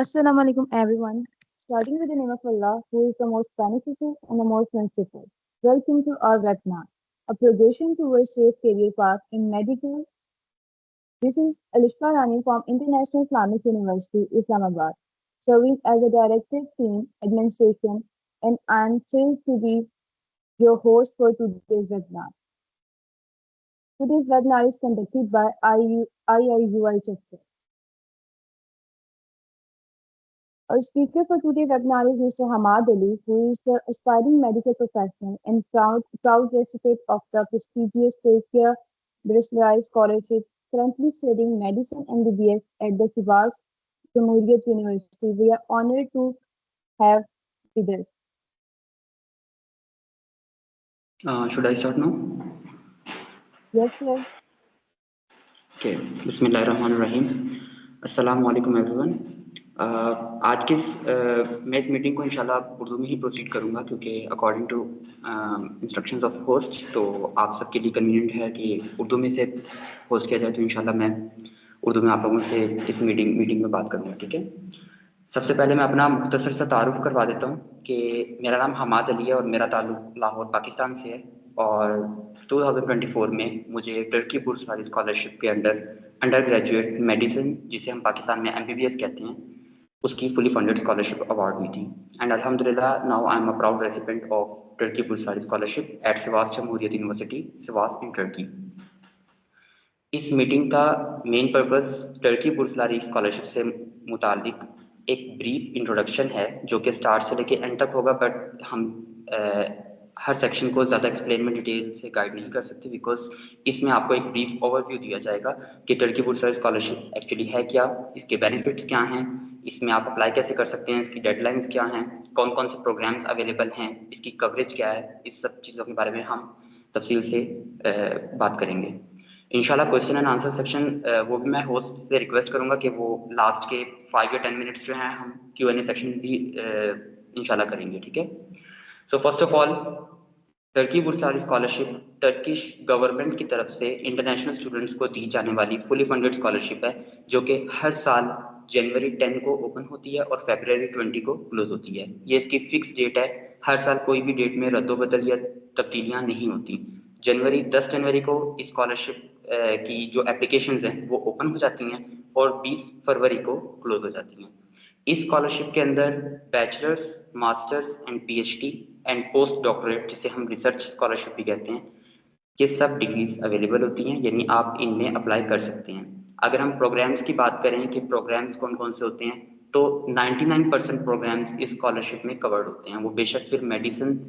Assalamu alaikum everyone. Starting with the name of Allah, who is the most beneficial and the most merciful. Welcome to our webinar, a progression towards safe career path in medical. This is Alishka Rani from International Islamic University, Islamabad, serving as a director team administration, and I'm thrilled to be your host for today's webinar. Today's webinar is conducted by IIUI chapter. Our speaker for today's webinar is Mr. Hamad Ali, who is the aspiring medical professional and proud recipient of the prestigious Take Bristol Scholarship, currently studying medicine MBBS at the Sivas Jamhuriyat University. We are honored to have with us. Should I start now? Yes, sir. Okay. बिस्मिल्लाहिर्रहमानिर्रहीम. अस्सलाम वालेकुम everyone. आज के मैं इस meeting को इंशाल्लाह उर्दू में ही प्रोसीड करूँगा क्योंकि according to instructions of host तो आप सबके लिए कन्वीनियंट है कि उर्दू में से होस्ट किया जाए, तो इंशाल्लाह मैं उर्दू में आप लोगों से इस मीटिंग में बात करूँगा. ठीक है. सबसे पहले मैं अपना मुख्तसर सा तारुफ करवा देता हूँ कि मेरा नाम हमाद अली है और मेरा ताल्लुक लाहौर पाकिस्तान से है, और 2024 में मुझे टर्की बुर्स वाली स्कॉलरशिप के अंडर ग्रेजुएट मेडिसिन, जिसे हम पाकिस्तान में MBBS कहते हैं, उसकी फुली फंडेड स्कॉलरशिप अवार्ड हुई थी. एंड अल्हम्दुलिल्लाह now I am a proud recipient of Turkey bourse वाली स्कॉलरशिप एट सिवास जमहूरियत यूनिवर्सिटी सिवास इन टर्की. इस मीटिंग का main purpose Turkey Burslari scholarship से मुतालिक एक ब्रीफ इंट्रोडक्शन है जो कि स्टार्ट से लेके एंड तक होगा, बट हम हर सेक्शन को ज़्यादा एक्सप्लेन में डिटेल से गाइड नहीं कर सकते बिकॉज इसमें आपको एक ब्रीफ ओवरव्यू दिया जाएगा कि टर्की बुर्सलारी स्कॉलरशिप एक्चुअली है क्या, इसके बेनिफिट्स क्या हैं, इसमें आप अप्लाई कैसे कर सकते हैं, इसकी डेडलाइंस क्या हैं, कौन कौन से प्रोग्राम्स अवेलेबल हैं, इसकी कवरेज क्या है. इस सब चीज़ों के बारे में हम तफसील से बात करेंगे. इंशाल्लाह क्वेश्चन एंड आंसर सेक्शन वो भी मैं होस्ट से रिक्वेस्ट करूंगा कि वो लास्ट के 5 या 10 मिनट्स जो हैं हम Q&A सेक्शन भी इंशाल्लाह करेंगे. ठीक है. So first of all, Turkey Burslari scholarship Turkish government की तरफ से इंटरनेशनल स्टूडेंट्स को दी जाने वाली फुली फंडेड स्कॉलरशिप है जो कि हर साल जनवरी 10 को ओपन होती है और फरवरी 20 को क्लोज होती है. ये इसकी फिक्स डेट है. हर साल कोई भी डेट में रद्दोबदल या तब्दीलियां नहीं होती. 10 जनवरी को इस स्कॉलरशिप की जो एप्लीकेशंस हैं वो ओपन हो जाती हैं और 20 फरवरी को क्लोज हो जाती हैं. इस स्कॉलरशिप के अंदर bachelors, masters and PhD and post doctorate, जिसे हम रिसर्च स्कॉलरशिप भी कहते हैं, ये सब डिग्रीज अवेलेबल होती हैं, यानी आप इनमें अप्लाई कर सकते हैं. अगर हम प्रोग्राम्स की बात करें कि प्रोग्राम्स कौन कौन से होते हैं, तो 99% प्रोग्राम्स इस स्कॉलरशिप में कवर्ड होते हैं. वो बेशक फिर मेडिसिन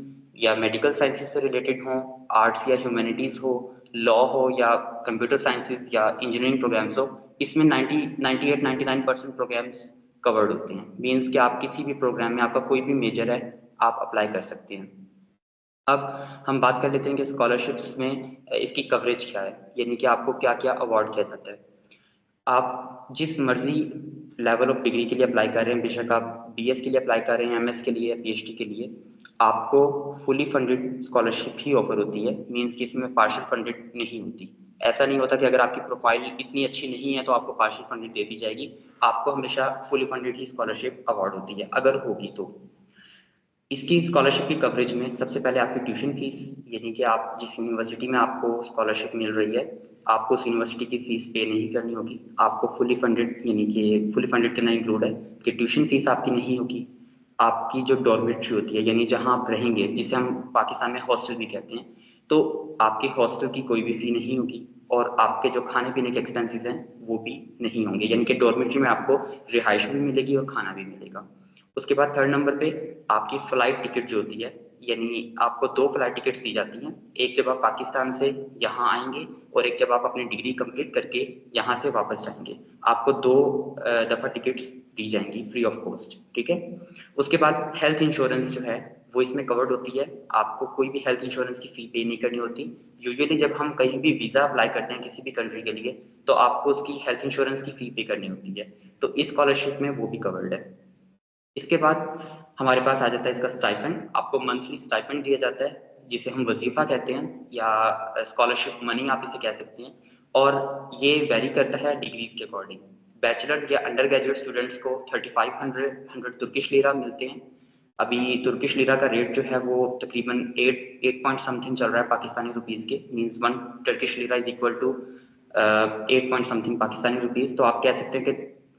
या मेडिकल साइंसेज से रिलेटेड हो, आर्ट्स या ह्यूमैनिटीज़ हो, लॉ हो या कंप्यूटर साइंसेज या इंजीनियरिंग प्रोग्राम्स हो, इसमें 99% प्रोग्राम्स कवर्ड होते हैं. मीन्स कि आप किसी भी प्रोग्राम में, आपका कोई भी मेजर है, आप अप्लाई कर सकते हैं. अब हम बात कर लेते हैं कि स्कॉलरशिप्स में इसकी कवरेज क्या है, यानी कि आपको क्या क्या अवार्ड किया जाता है. आप जिस मर्जी लेवल ऑफ डिग्री के लिए अप्लाई कर रहे हैं, बेशक आप BS के लिए अप्लाई कर रहे हैं, MS के लिए, PhD के लिए, आपको फुली फंडेड स्कॉलरशिप ही ऑफर होती है. मीन्स कि इसमें पार्शियल फंडेड नहीं होती. ऐसा नहीं होता कि अगर आपकी प्रोफाइल इतनी अच्छी नहीं है तो आपको पार्शियल फंडेड दे दी जाएगी. आपको हमेशा फुली फंडेड ही स्कॉलरशिप अवार्ड होती है अगर होगी तो. इसकी स्कॉलरशिप की कवरेज में सबसे पहले आपकी ट्यूशन फीस, यानी कि आप जिस यूनिवर्सिटी में आपको स्कॉलरशिप मिल रही है, आपको उस यूनिवर्सिटी की फीस पे नहीं करनी होगी. आपको फुली फंडेड, यानी कि फुली फंडेड के अंदर इंक्लूड है कि ट्यूशन फीस आपकी नहीं होगी. आपकी जो डॉर्मेट्री होती है, यानी जहां आप रहेंगे, जिसे हम पाकिस्तान में हॉस्टल भी कहते हैं, तो आपके हॉस्टल की कोई भी फी नहीं होगी और आपके जो खाने पीने के एक्सपेंसेस हैं वो भी नहीं होंगे. यानी कि डॉर्मेट्री में आपको रिहाइश भी मिलेगी और खाना भी मिलेगा. उसके बाद थर्ड नंबर पे आपकी फ्लाइट टिकट जो होती है, यानी आपको 2 फ्लाइट टिकट्स दी जाती हैं. एक जब आप पाकिस्तान से यहाँ आएंगे और एक जब आप अपनी डिग्री कंप्लीट करके यहाँ से वापस जाएंगे. आपको 2 दफ़ा टिकट्स दी जाएंगी फ्री ऑफ कॉस्ट. ठीक है. उसके बाद हेल्थ इंश्योरेंस जो है वो इसमें कवर्ड होती है. आपको कोई भी हेल्थ इंश्योरेंस की फी पे नहीं करनी होती. यूजुअली जब हम कहीं भी वीज़ा अप्लाई करते हैं किसी भी कंट्री के लिए, तो आपको उसकी हेल्थ इंश्योरेंस की फी पे करनी होती है. तो इस स्कॉलरशिप में वो भी कवर्ड है. इसके बाद हमारे पास आ जाता है इसका स्टाइपेंड. आपको मंथली स्टाइपेंड दिया जाता है जिसे हम वजीफा कहते हैं या स्कॉलरशिप मनी आप इसे कह सकते हैं, और ये वेरी करता है डिग्रीज के अकॉर्डिंग. बैचलर या अंडर ग्रेजुएट स्टूडेंट्स को 3500 तुर्किश लीरा मिलते हैं। अभी तुर्किश लीरा का रेट जो है वो तकरीबन 8 पॉइंट समथिंग चल रहा है पाकिस्तानी रुपीस के, means 1 Turkish lira is equal to 8 point something Pakistani rupees. तो आप कह सकते हैं कि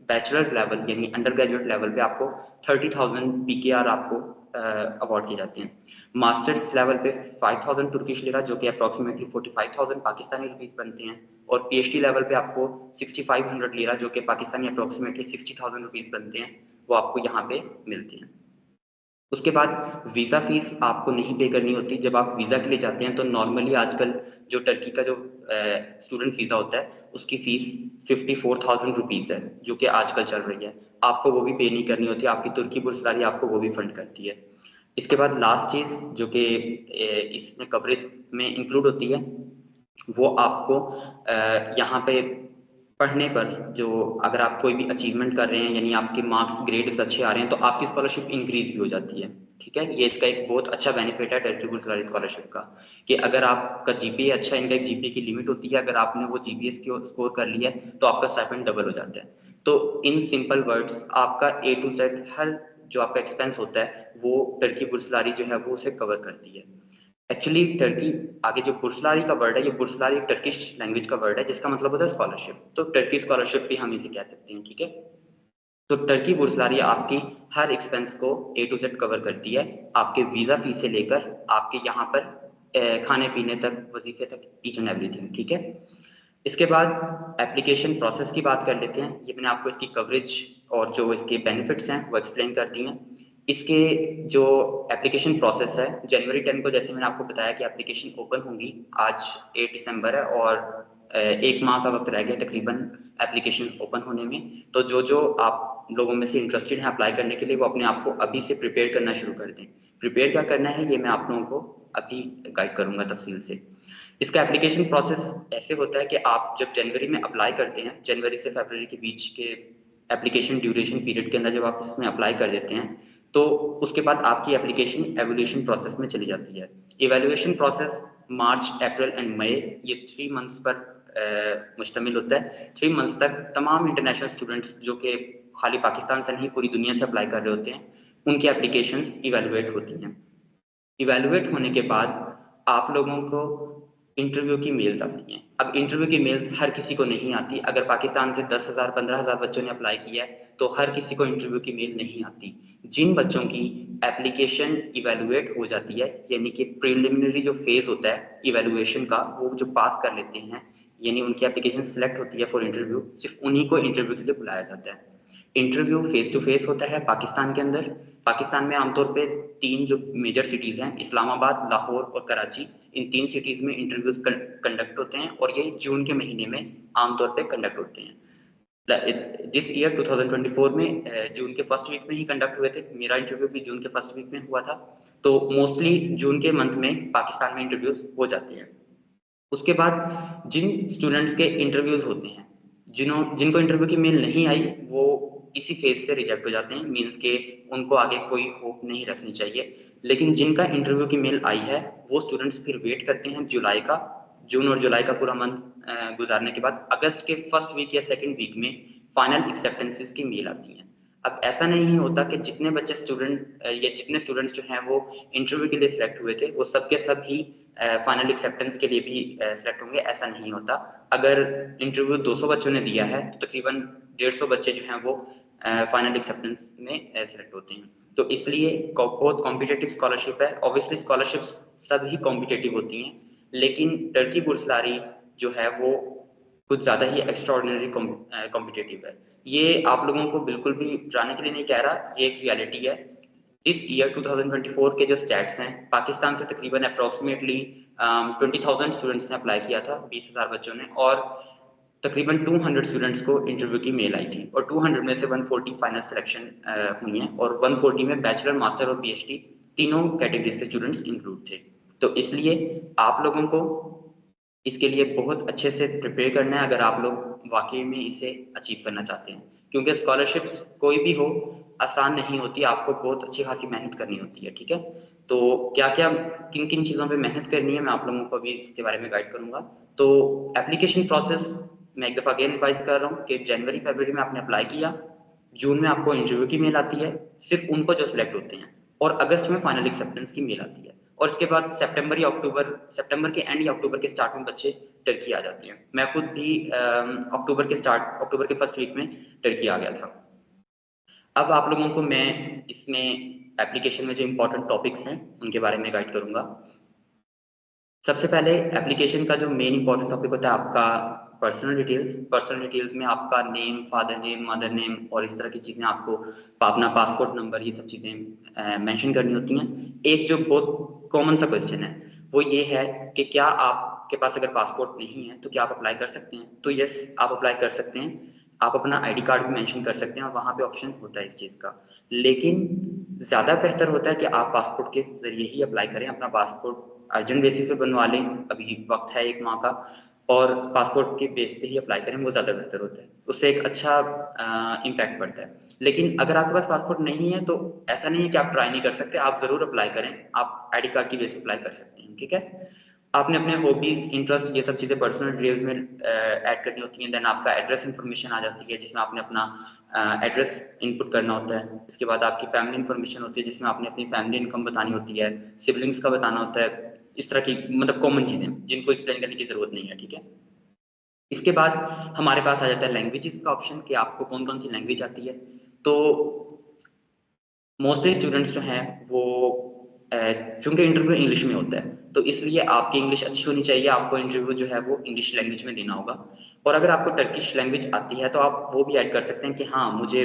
बैचलर्स लेवल यानी अंडर ग्रेजुएट लेवल पे आपको 30,000 PKR आपको अवार्ड किए जाते हैं। मास्टर्स लेवल पे 5,000 तुर्किश लीरा जो कि अप्रॉक्सीमेटली 45,000 पाकिस्तानी रुपीस बनते हैं, और PhD लेवल पे आपको 6500 लीरा जो कि पाकिस्तानी अप्रॉक्सीमेटली 60,000 रुपीस बनते हैं, वो आपको यहाँ पे मिलते हैं। उसके बाद वीज़ा फीस आपको नहीं पे करनी होती। जब आप वीज़ा के लिए जाते हैं तो नॉर्मली आजकल जो टर्की का जो स्टूडेंट वीज़ा होता है उसकी फ़ीस 54,000 रुपीज़ है, जो कि आजकल चल रही है। आपको वो भी पे नहीं करनी होती, आपकी तुर्की बुर्सलारी आपको वो भी फंड करती है। इसके बाद लास्ट चीज़ जो कि इसमें कवरेज में इंक्लूड होती है, वो आपको यहाँ पे पढ़ने पर जो अगर आप कोई भी अचीवमेंट कर रहे हैं यानी आपके मार्क्स ग्रेड्स अच्छे आ रहे हैं तो आपकी स्कॉलरशिप इंक्रीज भी हो जाती है। ठीक है, ये इसका एक बहुत अच्छा बेनिफिट है टर्की बुर्सलारी स्कॉलरशिप का, कि अगर आपका जीपीए अच्छा, इनका एक जीपीए की लिमिट होती है, अगर आपने वो जीपीए स्कोर कर लिया है तो आपका स्टाइपेंड डबल हो जाता है। तो इन सिंपल वर्ड्स आपका A to Z हर जो आपका एक्सपेंस होता है वो टर्की बुर्सलारी जो है वो उसे कवर करती है। एक्चुअली टर्की आगे जो बुर्सलारी का वर्ड है, ये बुर्सलारी एक टर्किश लैंग्वेज का वर्ड है जिसका मतलब होता है स्कॉलरशिप। तो टर्की स्कॉलरशिप भी हम इसे कह सकते हैं। ठीक है, तो टर्की बुर्सलारी आपकी हर एक्सपेंस को A to Z कवर करती है, आपके वीजा फी से लेकर आपके यहाँ पर खाने पीने तक, वजीफे तक, ईच एंड एवरीथिंग। ठीक है, इसके बाद एप्लीकेशन प्रोसेस की बात कर लेते हैं। ये मैंने आपको इसकी कवरेज और जो इसके बेनिफिट्स हैं वो एक्सप्लेन कर दिए हैं। इसके जो एप्लीकेशन प्रोसेस है, जनवरी 10 को जैसे मैंने आपको बताया कि एप्लीकेशन ओपन होंगी, आज 8 दिसंबर है और 1 माह का वक्त रह गया तकरीबन एप्लीकेशन ओपन होने में। तो जो आप लोगों में से इंटरेस्टेड हैं अप्लाई करने के लिए, वो अपने आप को अभी से प्रिपेयर करना शुरू कर दें। प्रिपेयर क्या करना है ये मैं आप लोगों को अभी गाइड करूंगा तफसील से। इसका एप्लीकेशन प्रोसेस ऐसे होता है कि आप जब जनवरी में अप्लाई करते हैं, जनवरी से फरवरी के बीच के एप्लीकेशन ड्यूरेशन पीरियड के अंदर जब आप इसमें अप्लाई कर देते हैं तो उसके बाद आपकी एप्लीकेशन एवोल्यूशन प्रोसेस में चली जाती है। Evaluation process March, April and May, ये 3 मंथ्स पर मुश्तमिल होता है। 3 मंथ्स तक तमाम इंटरनेशनल स्टूडेंट्स जो कि खाली पाकिस्तान से नहीं पूरी दुनिया से अप्लाई कर रहे होते हैं, उनकी एप्लीकेशंस इवेल्युएट होती हैं। इवेल्युएट होने के बाद आप लोगों को इंटरव्यू की मेल्स आती हैं। अब इंटरव्यू की मेल्स हर किसी को नहीं आती। अगर पाकिस्तान से 10,000 15,000 बच्चों ने अप्लाई किया है तो हर किसी को इंटरव्यू की मेल नहीं आती। जिन बच्चों की एप्लीकेशन इवेल्युएट हो जाती है यानी कि प्रिलिमिनरी जो फेज होता है इवेल्युएशन का, वो जो पास कर लेते हैं यानी उनकी एप्लीकेशन सिलेक्ट होती है फॉर इंटरव्यू, सिर्फ उन्हीं को इंटरव्यू के लिए बुलाया जाता है। इंटरव्यू फेस टू फेस होता है पाकिस्तान के अंदर। पाकिस्तान में आमतौर पे 3 जो मेजर सिटीज हैं, इस्लामाबाद, लाहौर और कराची, इन 3 सिटीज में इंटरव्यूज कंडक्ट होते हैं और ये जून के महीने में आमतौर पे कंडक्ट होते हैं। दिस ईयर 2024 में जून के फर्स्ट वीक में ही कंडक्ट हुए थे। मेरा इंटरव्यू भी जून के फर्स्ट वीक में हुआ था। तो मोस्टली जून के मंथ में पाकिस्तान में इंटरव्यूज हो जाते हैं। उसके बाद जिन स्टूडेंट्स के इंटरव्यूज होते हैं, जिनको इंटरव्यू की मेल नहीं आई, वो इसी फेज से रिजेक्ट हो जाते हैं, मीन्स के उनको आगे कोई होप नहीं रखनी चाहिए। लेकिन जिनका इंटरव्यू की मेल आई है वो स्टूडेंट्स फिर वेट करते हैं जुलाई का, जून और जुलाई का पूरा मंथ गुजारने के बाद अगस्त के फर्स्ट वीक या सेकेंड वीक में फाइनल एक्सेप्टेंसेस की मेल आती है। अब ऐसा नहीं होता कि जितने बच्चे स्टूडेंट या जितने स्टूडेंट्स जो हैं वो इंटरव्यू के लिए सिलेक्ट हुए थे वो सब के सब ही फाइनल एक्सेप्टेंस के लिए भी सिलेक्ट होंगे, ऐसा नहीं होता। अगर इंटरव्यू 200 बच्चों ने दिया है तो तकरीबन 150 बच्चे जो हैं वो फाइनल एक्सेप्टेंस में सिलेक्ट होते हैं। तो इसलिए बहुत कॉम्पिटेटिव स्कॉलरशिप है। ऑब्वियसली स्कॉलरशिप्स सभी कॉम्पिटेटिव होती हैं, लेकिन टर्की बुर्सलारी जो है वो कुछ ज़्यादा ही एक्स्ट्राऑर्डिनरी कॉम्पिटेटिव है। ये आप लोगों को बिल्कुल भी डराने के लिए नहीं कह रहा, ये एक रियलिटी है। इस ईयर 2024 के जो स्टैट्स हैं, पाकिस्तान से तकरीबन अप्रॉक्सीमेटली 20,000 स्टूडेंट्स ने अप्लाई किया था, 20,000 बच्चों ने, और तकरीबन 200 स्टूडेंट्स को इंटरव्यू की मेल आई थी और 200 में से 140 फाइनल सिलेक्शन हुई हैं और 140 में बैचलर, मास्टर और पीएचडी तीनों कैटेगरीज के स्टूडेंट्स इंक्लूड थे। तो इसलिए आप लोगों को इसके लिए बहुत अच्छे से प्रिपेयर करना है अगर आप लोग वाकई में इसे अचीव करना चाहते हैं, क्योंकि स्कॉलरशिप्स कोई भी हो आसान नहीं होती, आपको बहुत अच्छी खासी मेहनत करनी होती है। ठीक है, तो क्या क्या किन किन चीज़ों पे मेहनत करनी है मैं आप लोगों को अभी इसके बारे में गाइड करूंगा। तो एप्लीकेशन प्रोसेस मैं एक दफ़ा अगेन रिवाइज कर रहा हूँ कि जनवरी फरवरी में आपने अप्लाई किया, जून में आपको इंटरव्यू की मेल आती है, सिर्फ उनको जो सिलेक्ट होते हैं, और अगस्त में फाइनल एक्सेप्टेंस की मेल आती है, और इसके बाद सितंबर के एंड या अक्टूबर के स्टार्ट में बच्चे टर्की आ जाते हैं। मैं खुद भी अक्टूबर के फर्स्ट वीक में टर्की आ गया था। अब आप लोगों को मैं इसमें एप्लीकेशन में जो इम्पोर्टेंट टॉपिक्स हैं उनके बारे में गाइड करूंगा। सबसे पहले एप्लीकेशन का जो मेन इंपॉर्टेंट टॉपिक होता है आपका पर्सनल डिटेल्स में आपका name, father name, mother name और इस तरह की चीज़ें आपको अपना पासपोर्ट नंबर, ये सब चीज़ें मेंशन करनी होती हैं। एक जो बहुत कॉमन सा क्वेश्चन है वो ये है कि क्या आपके पास अगर पासपोर्ट नहीं है तो क्या आप अप्लाई कर सकते हैं? तो यस, आप अप्लाई कर सकते हैं। आप अपना आईडी कार्ड भी मेंशन कर सकते हैं और वहाँ पे ऑप्शन होता है इस चीज़ का। लेकिन ज़्यादा बेहतर होता है कि आप पासपोर्ट के ज़रिए ही अप्लाई करें। अपना पासपोर्ट अर्जेंट बेसिस पे बनवा लें, अभी वक्त है 1 माह का, और पासपोर्ट के बेस पे ही अप्लाई करें, वो ज़्यादा बेहतर होता है। उससे एक अच्छा इम्पैक्ट पड़ता है। लेकिन अगर आपके पास पासपोर्ट नहीं है तो ऐसा नहीं है कि आप ट्राई नहीं कर सकते, आप ज़रूर अप्लाई करें। आप आईडी कार्ड की बेस पे अप्लाई कर सकते हैं, ठीक है? आपने अपने हॉबीज, इंटरेस्ट, ये सब चीज़ें पर्सनल डिटेल्स में ऐड करनी होती हैं। देन आपका एड्रेस इन्फॉर्मेशन आ जाती है जिसमें आपने अपना एड्रेस इनपुट करना होता है। इसके बाद आपकी फैमिली इन्फॉर्मेशन होती है जिसमें आपने अपनी फैमिली इनकम बतानी होती है, सिबलिंग्स का बताना होता है, इस तरह की मतलब कॉमन चीज़ें जिनको एक्सप्लेन करने की ज़रूरत नहीं है, ठीक है? इसके बाद हमारे पास आ जाता है लैंग्वेजेस का ऑप्शन कि आपको कौन-कौन सी लैंग्वेज आती है। तो मोस्टली स्टूडेंट्स जो हैं वो चूँकि इंटरव्यू इंग्लिश में होता है, तो इसलिए आपकी इंग्लिश अच्छी होनी चाहिए, आपको इंटरव्यू जो है वो इंग्लिश लैंग्वेज में देना होगा। और अगर आपको टर्किश लैंग्वेज आती है, तो आप वो भी ऐड कर सकते हैं कि हाँ, मुझे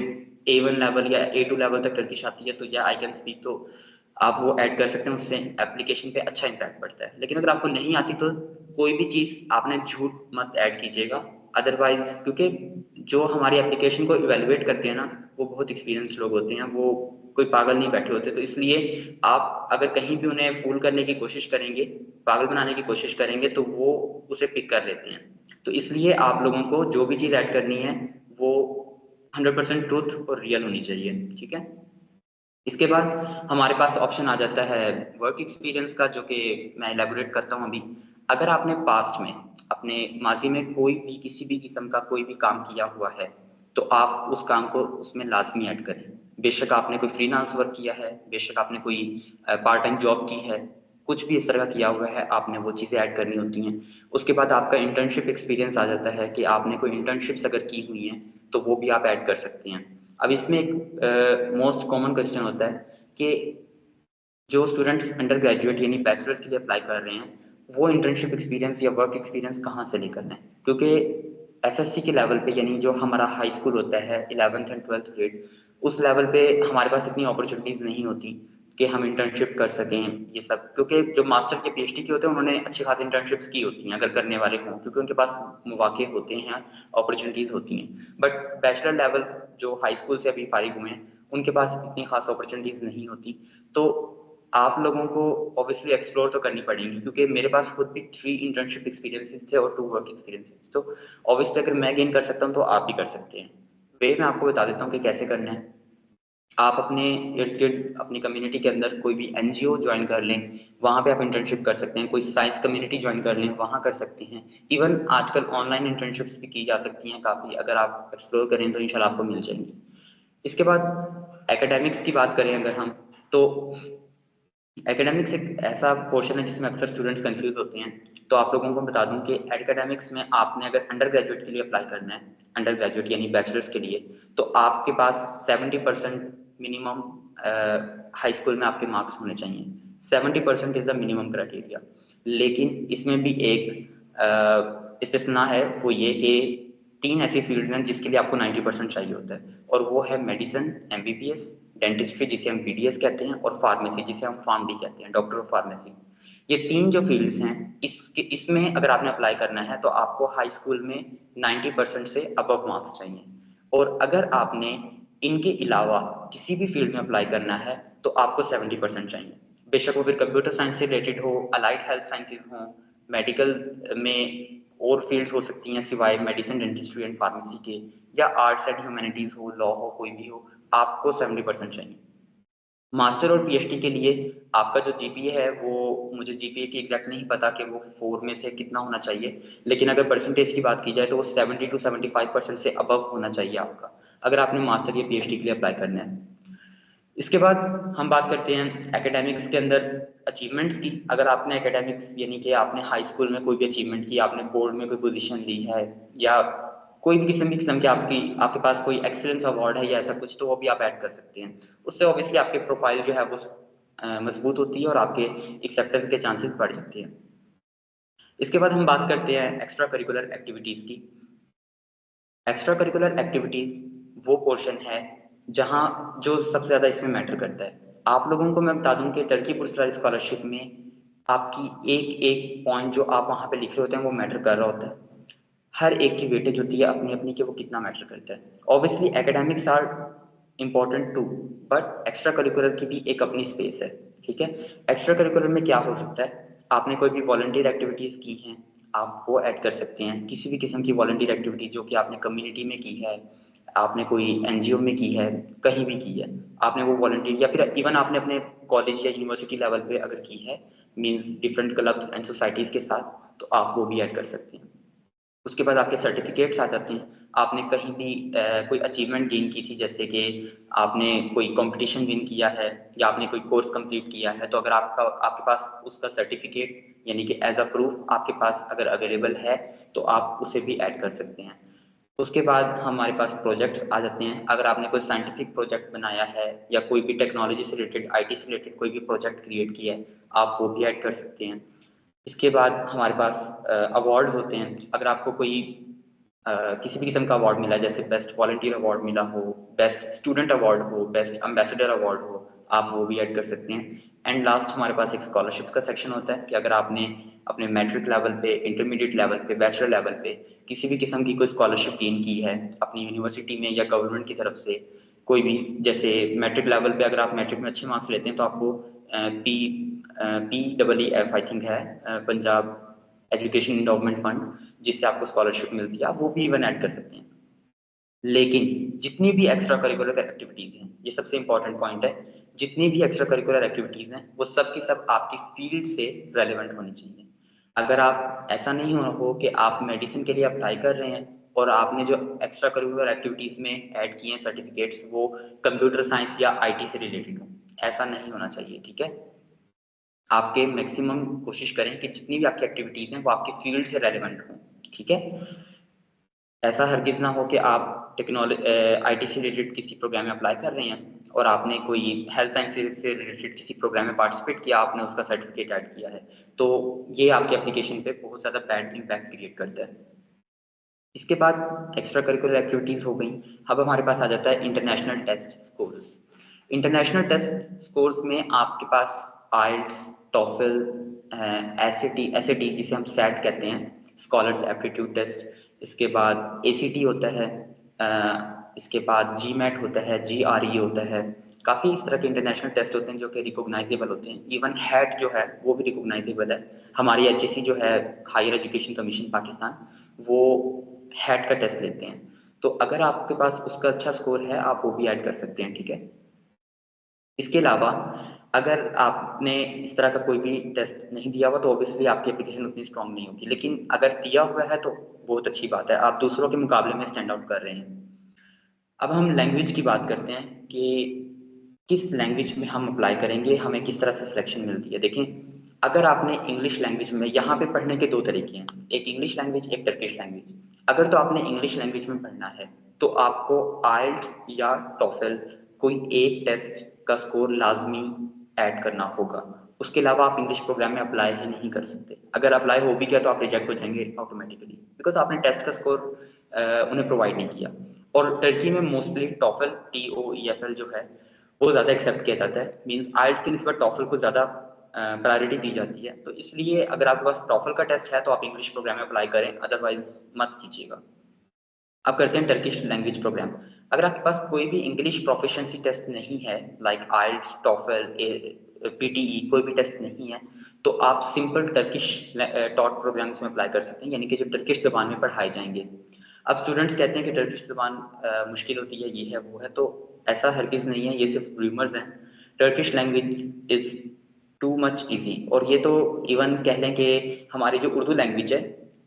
A1 लेवल या A2 लेवल तक टर्किश आती है, तो या आई कैन स्पीक, तो आप वो ऐड कर सकते हैं, उससे एप्लीकेशन पे अच्छा इम्पैक्ट पड़ता है। लेकिन अगर आपको नहीं आती, तो कोई भी चीज़ आपने झूठ मत ऐड कीजिएगा, अदरवाइज़ क्योंकि जो हमारी एप्लीकेशन को इवैल्यूएट करते हैं ना, वो बहुत एक्सपीरियंस्ड लोग होते हैं, वो कोई पागल नहीं बैठे होते। तो इसलिए आप अगर कहीं भी उन्हें फूल करने की कोशिश करेंगे, पागल बनाने की कोशिश करेंगे, तो वो उसे पिक कर लेते हैं। तो इसलिए आप लोगों को जो भी चीज़ ऐड करनी है, वो 100% ट्रुथ और रियल होनी चाहिए, ठीक है? इसके बाद हमारे पास ऑप्शन आ जाता है वर्क एक्सपीरियंस का, जो कि मैं इलैबोरेट करता हूँ अभी। अगर आपने पास्ट में, अपने माज़ी में कोई भी किसी भी किस्म का कोई भी काम किया हुआ है, तो आप उस काम को उसमें लाज़मी ऐड करें। बेशक आपने कोई फ्रीलांस वर्क किया है, बेशक आपने कोई पार्ट टाइम जॉब की है, कुछ भी इस तरह का किया हुआ है, आपने वो चीज़ें ऐड करनी होती हैं। उसके बाद आपका इंटर्नशिप एक्सपीरियंस आ जाता है कि आपने कोई इंटर्नशिप्स अगर की हुई हैं, तो वो भी आप ऐड कर सकते हैं। अब इसमें एक मोस्ट कॉमन क्वेश्चन होता है कि जो स्टूडेंट्स अंडर ग्रेजुएट यानी बैचलर्स के लिए अप्लाई कर रहे हैं, वो इंटर्नशिप एक्सपीरियंस या वर्क एक्सपीरियंस कहाँ से लेकर लें? क्योंकि एफएससी के लेवल पे, यानी जो हमारा हाई स्कूल होता है 11th एंड 12th ग्रेड, उस लेवल पे हमारे पास इतनी अपॉर्चुनिटीज़ नहीं होती कि हम इंटर्नशिप कर सकें ये सब। क्योंकि जो मास्टर के पीएचडी के होते हैं उन्होंने अच्छी खासी इंटर्नशिप्स की होती हैं, अगर करने वाले हों, क्योंकि उनके पास मौके होते हैं, अपॉर्चुनिटीज़ होती हैं। बट बैचलर लेवल जो हाई स्कूल से अभी फारिग हुए हैं, उनके पास इतनी खास अपॉर्चुनिटीज़ नहीं होती। तो आप लोगों को ऑब्वियसली एक्सप्लोर तो करनी पड़ेंगी, क्योंकि मेरे पास खुद भी 3 इंटर्नशिप एक्सपीरियंसेस थे और 2 वर्क एक्सपीरियंसेस। तो ऑब्वियसली अगर मैं गेन कर सकता हूँ तो आप भी कर सकते हैं। वे मैं आपको बता देता हूँ कि कैसे करना है। आप अपने इर्द-गिर्द अपनी कम्युनिटी के अंदर कोई भी एनजीओ जॉइन कर लें, वहाँ पे आप इंटर्नशिप कर सकते हैं। कोई साइंस कम्युनिटी जॉइन कर लें, वहाँ कर सकते हैं। इवन आजकल ऑनलाइन इंटर्नशिप्स भी की जा सकती हैं काफ़ी, अगर आप एक्सप्लोर करें तो इंशाल्लाह आपको मिल जाएँगी। इसके बाद एकेडमिक्स की बात करें अगर हम, तो एकेडमिक्स एक ऐसा पोर्शन है जिसमें अक्सर स्टूडेंट्स कंफ्यूज होते हैं। तो आप लोगों को बता दूं कि एकेडमिक्स में आपने अगर अंडर ग्रेजुएट के लिए अप्लाई करना है, अंडर ग्रेजुएट यानी बैचलर्स के लिए, तो आपके पास 70% मिनिमम हाई स्कूल में आपके मार्क्स होने चाहिए। 70% इज द मिनिमम क्राइटेरिया। लेकिन इसमें भी एक इस्तिस्ना है, वो ये कि 3 ऐसी फील्ड्स हैं जिसके लिए आपको 90% चाहिए होता है, और वो है मेडिसिन, एमबीबीएस, डेंटिस्ट्री जिसे हम बीडीएस कहते हैं, और फार्मेसी जिसे हम फार्मडी कहते हैं, डॉक्टर ऑफ फार्मेसी। ये 3 जो फील्ड्स हैं, इसमें अगर आपने अप्लाई करना है तो आपको हाई स्कूल में 90% से अबव मार्क्स चाहिए। और अगर आपने इनके अलावा किसी भी फील्ड में अप्लाई करना है तो आपको 70% चाहिए। बेशक वो फिर कंप्यूटर साइंस से रिलेटेड हो, अलाइड हेल्थ साइंसेज हों, मेडिकल में और फील्ड्स हो सकती हैं सिवाय मेडिसिन, डेंटिस्ट्री एंड फार्मेसी के, या आर्ट्स एंड ह्यूमैनिटीज़ हो, लॉ हो, कोई भी हो, आपको 70% चाहिए। मास्टर और पीएचडी के लिए आपका जो जीपीए है, वो मुझे जीपीए की एग्जैक्ट नहीं पता कि वो 4 में से कितना होना चाहिए, लेकिन अगर परसेंटेज की बात की जाए तो वो 70 to 75% से अबव होना चाहिए आपका, अगर आपने मास्टर या पीएचडी के लिए अप्लाई करना है। इसके बाद हम बात करते हैं एकेडमिक्स के अंदर अचीवमेंट्स की। अगर आपने एकेडमिक्स यानी कि आपने हाई स्कूल में कोई भी अचीवमेंट की, आपने बोर्ड में कोई पोजीशन ली है, या कोई भी किस्म की आपके पास कोई एक्सीलेंस अवार्ड है या ऐसा कुछ, तो वो भी आप ऐड कर सकते हैं। उससे ऑब्वियसली आपके प्रोफाइल जो है वो मजबूत होती है और आपके एक्सेप्टेंस के चांसेस बढ़ जाते हैं। इसके बाद हम बात करते हैं एक्स्ट्रा करिकुलर एक्टिविटीज़ की। एक्स्ट्रा करिकुलर एक्टिविटीज़ वो पोर्शन है जहाँ जो सबसे ज़्यादा इसमें मैटर करता है। आप लोगों को मैं बता दूं कि टर्की पुरस्कार स्कॉलरशिप में आपकी एक पॉइंट जो आप वहाँ पे लिख रहे होते हैं वो मैटर कर रहा होता है। हर एक की वेटेज होती है अपनी अपनी कि वो कितना मैटर करता है। Obviously academics are important too, but extracurricular की भी एक अपनी स्पेस है, ठीक है। एक्स्ट्रा करिकुलर में क्या हो सकता है, आपने कोई भी वॉलंटियर एक्टिविटीज़ की हैं, आप वो ऐड कर सकते हैं। किसी भी किस्म की वॉलंटियर एक्टिविटी जो कि आपने कम्युनिटी में की है, आपने कोई एनजीओ में की है, कहीं भी की है, आपने वो वॉलंटियर, या फिर इवन आपने अपने कॉलेज या यूनिवर्सिटी लेवल पे अगर की है, means different clubs and societies के साथ, तो आप वो भी ऐड कर सकते हैं। उसके बाद आपके सर्टिफिकेट्स आ जाते हैं। आपने कहीं भी कोई अचीवमेंट गेन की थी, जैसे कि आपने कोई कंपटीशन विन किया है या आपने कोई कोर्स कंप्लीट किया है, तो अगर आपके पास उसका सर्टिफिकेट यानी कि एज अ प्रूफ आपके पास अगर अवेलेबल है, तो आप उसे भी ऐड कर सकते हैं। उसके बाद हमारे पास प्रोजेक्ट्स आ जाते हैं। अगर आपने कोई साइंटिफिक प्रोजेक्ट बनाया है या कोई भी टेक्नोलॉजी से रिलेटेड, आईटी से रिलेटेड कोई भी प्रोजेक्ट क्रिएट किया है, आप वो भी ऐड कर सकते हैं। इसके बाद हमारे पास अवार्ड्स होते हैं। अगर आपको कोई किसी भी किस्म का अवार्ड मिला है, जैसे बेस्ट वॉलंटियर अवार्ड मिला हो, बेस्ट स्टूडेंट अवार्ड हो, बेस्ट एम्बेसडर अवार्ड हो, आप वो भी ऐड कर सकते हैं। एंड लास्ट हमारे पास एक स्कॉलरशिप का सेक्शन होता है कि अगर आपने अपने मैट्रिक लेवल पे, इंटरमीडिएट लेवल पे, बैचलर लेवल पे किसी भी किस्म की कोई स्कॉलरशिप गेन की है अपनी यूनिवर्सिटी में या गवर्नमेंट की तरफ से, कोई भी, जैसे मैट्रिक लेवल पे अगर आप मैट्रिक में अच्छे मार्क्स लेते हैं तो आपको PEEF आई थिंक है, पंजाब एजुकेशन इंडोमेंट फंड, जिससे आपको स्कॉलरशिप मिलती है, आप वो भी इवन ऐड कर सकते हैं। लेकिन जितनी भी एक्स्ट्रा करिकुलर एक्टिविटीज़ हैं, ये सबसे इंपॉर्टेंट पॉइंट है, जितनी भी एक्स्ट्रा करिकुलर एक्टिविटीज़ हैं, वो सब की सब आपकी फील्ड से रेलेवेंट होनी चाहिए। अगर आप ऐसा नहीं हो कि आप मेडिसिन के लिए अप्लाई कर रहे हैं और आपने जो एक्स्ट्रा करिकुलर एक्टिविटीज़ में ऐड किए हैं सर्टिफिकेट्स, वो कंप्यूटर साइंस या आईटी से रिलेटेड हो, ऐसा नहीं होना चाहिए, ठीक है। आपके मैक्सिमम कोशिश करें कि जितनी भी आपकी एक्टिविटीज़ हैं वो आपके फील्ड से रेलेवेंट हों, ठीक है। ऐसा हरगिज़ ना हो कि आप आईटी से रिलेटेड किसी प्रोग्राम में अप्लाई कर रहे हैं और आपने कोई हेल्थ साइंस से रिलेटेड किसी प्रोग्राम में पार्टिसिपेट किया, आपने उसका सर्टिफिकेट ऐड किया है, तो ये आपकी एप्लीकेशन पे बहुत ज़्यादा बैड इम्पैक्ट क्रिएट करता है। इसके बाद एक्स्ट्रा करिकुलर एक्टिविटीज़ हो गई। अब हमारे पास आ जाता है international test scores. International test scores में आपके पास आइल्ट्स, टॉफल, एसएटी जिसे हम सैट कहते हैं, स्कॉलर्स एप्टीट्यूड टेस्ट। इसके बाद एसीटी होता है, इसके बाद जीमैट होता है, जीआरई होता है। काफ़ी इस तरह के इंटरनेशनल टेस्ट होते हैं जो कि रिकॉग्नाइजेबल होते हैं। इवन हैट जो है वो भी रिकॉग्नाइजेबल है। हमारी एचएससी जो है, हायर एजुकेशन कमीशन पाकिस्तान, वो हैट का टेस्ट लेते हैं। तो अगर आपके पास उसका अच्छा स्कोर है, आप वो भी ऐड कर सकते हैं, ठीक है। इसके अलावा अगर आपने इस तरह का कोई भी टेस्ट नहीं दिया हुआ, तो ऑब्वियसली आपकी एप्लीकेशन उतनी स्ट्रांग नहीं होगी, लेकिन अगर दिया हुआ है तो बहुत अच्छी बात है, आप दूसरों के मुकाबले में स्टैंड आउट कर रहे हैं। अब हम लैंग्वेज की बात करते हैं कि किस लैंग्वेज में हम अप्लाई करेंगे, हमें किस तरह से सिलेक्शन मिलती है। देखें, अगर आपने इंग्लिश लैंग्वेज में, यहाँ पे पढ़ने के दो तरीके हैं, एक इंग्लिश लैंग्वेज, एक टर्किश लैंग्वेज। अगर तो आपने इंग्लिश लैंग्वेज में पढ़ना है तो आपको आइल्ट्स या टॉफल कोई एक टेस्ट का स्कोर लाजमी ऐड करना होगा। उसके अलावा आप इंग्लिश प्रोग्राम में अप्लाई ही नहीं कर सकते। अगर अप्लाई हो भी गया तो आप रिजेक्ट हो जाएंगे ऑटोमेटिकली, बिकॉज आपने टेस्ट का स्कोर उन्हें प्रोवाइड नहीं किया। और टर्की में मोस्टली टॉफल, TOEFL जो है वो ज़्यादा एक्सेप्ट किया जाता है। मीन्स आइल्ट्स की निस्बत टॉफल को ज़्यादा प्रायोरिटी दी जाती है। तो इसलिए अगर आपके पास टॉफल का टेस्ट है तो आप इंग्लिश प्रोग्राम में अप्लाई करें, अदरवाइज मत कीजिएगा। अब करते हैं टर्किश लैंग्वेज प्रोग्राम। अगर आपके पास कोई भी इंग्लिश प्रोफिशिएंसी टेस्ट नहीं है, लाइक आइल्ट्स, टॉफल, PTE, कोई भी टेस्ट नहीं है, तो आप सिंपल टर्किश टॉट प्रोग्राम्स में अप्लाई कर सकते हैं, यानी कि जो टर्किश ज़बान में पढ़ाए जाएंगे। अब स्टूडेंट्स कहते हैं कि टर्किश ज़बान मुश्किल होती है, ये है वो है, तो ऐसा हरगिज़ नहीं है, ये सिर्फ रूमर्स हैं। Turkish language is too much easy. और ये तो इवन कह लें कि हमारी जो उर्दू लैंग्वेज है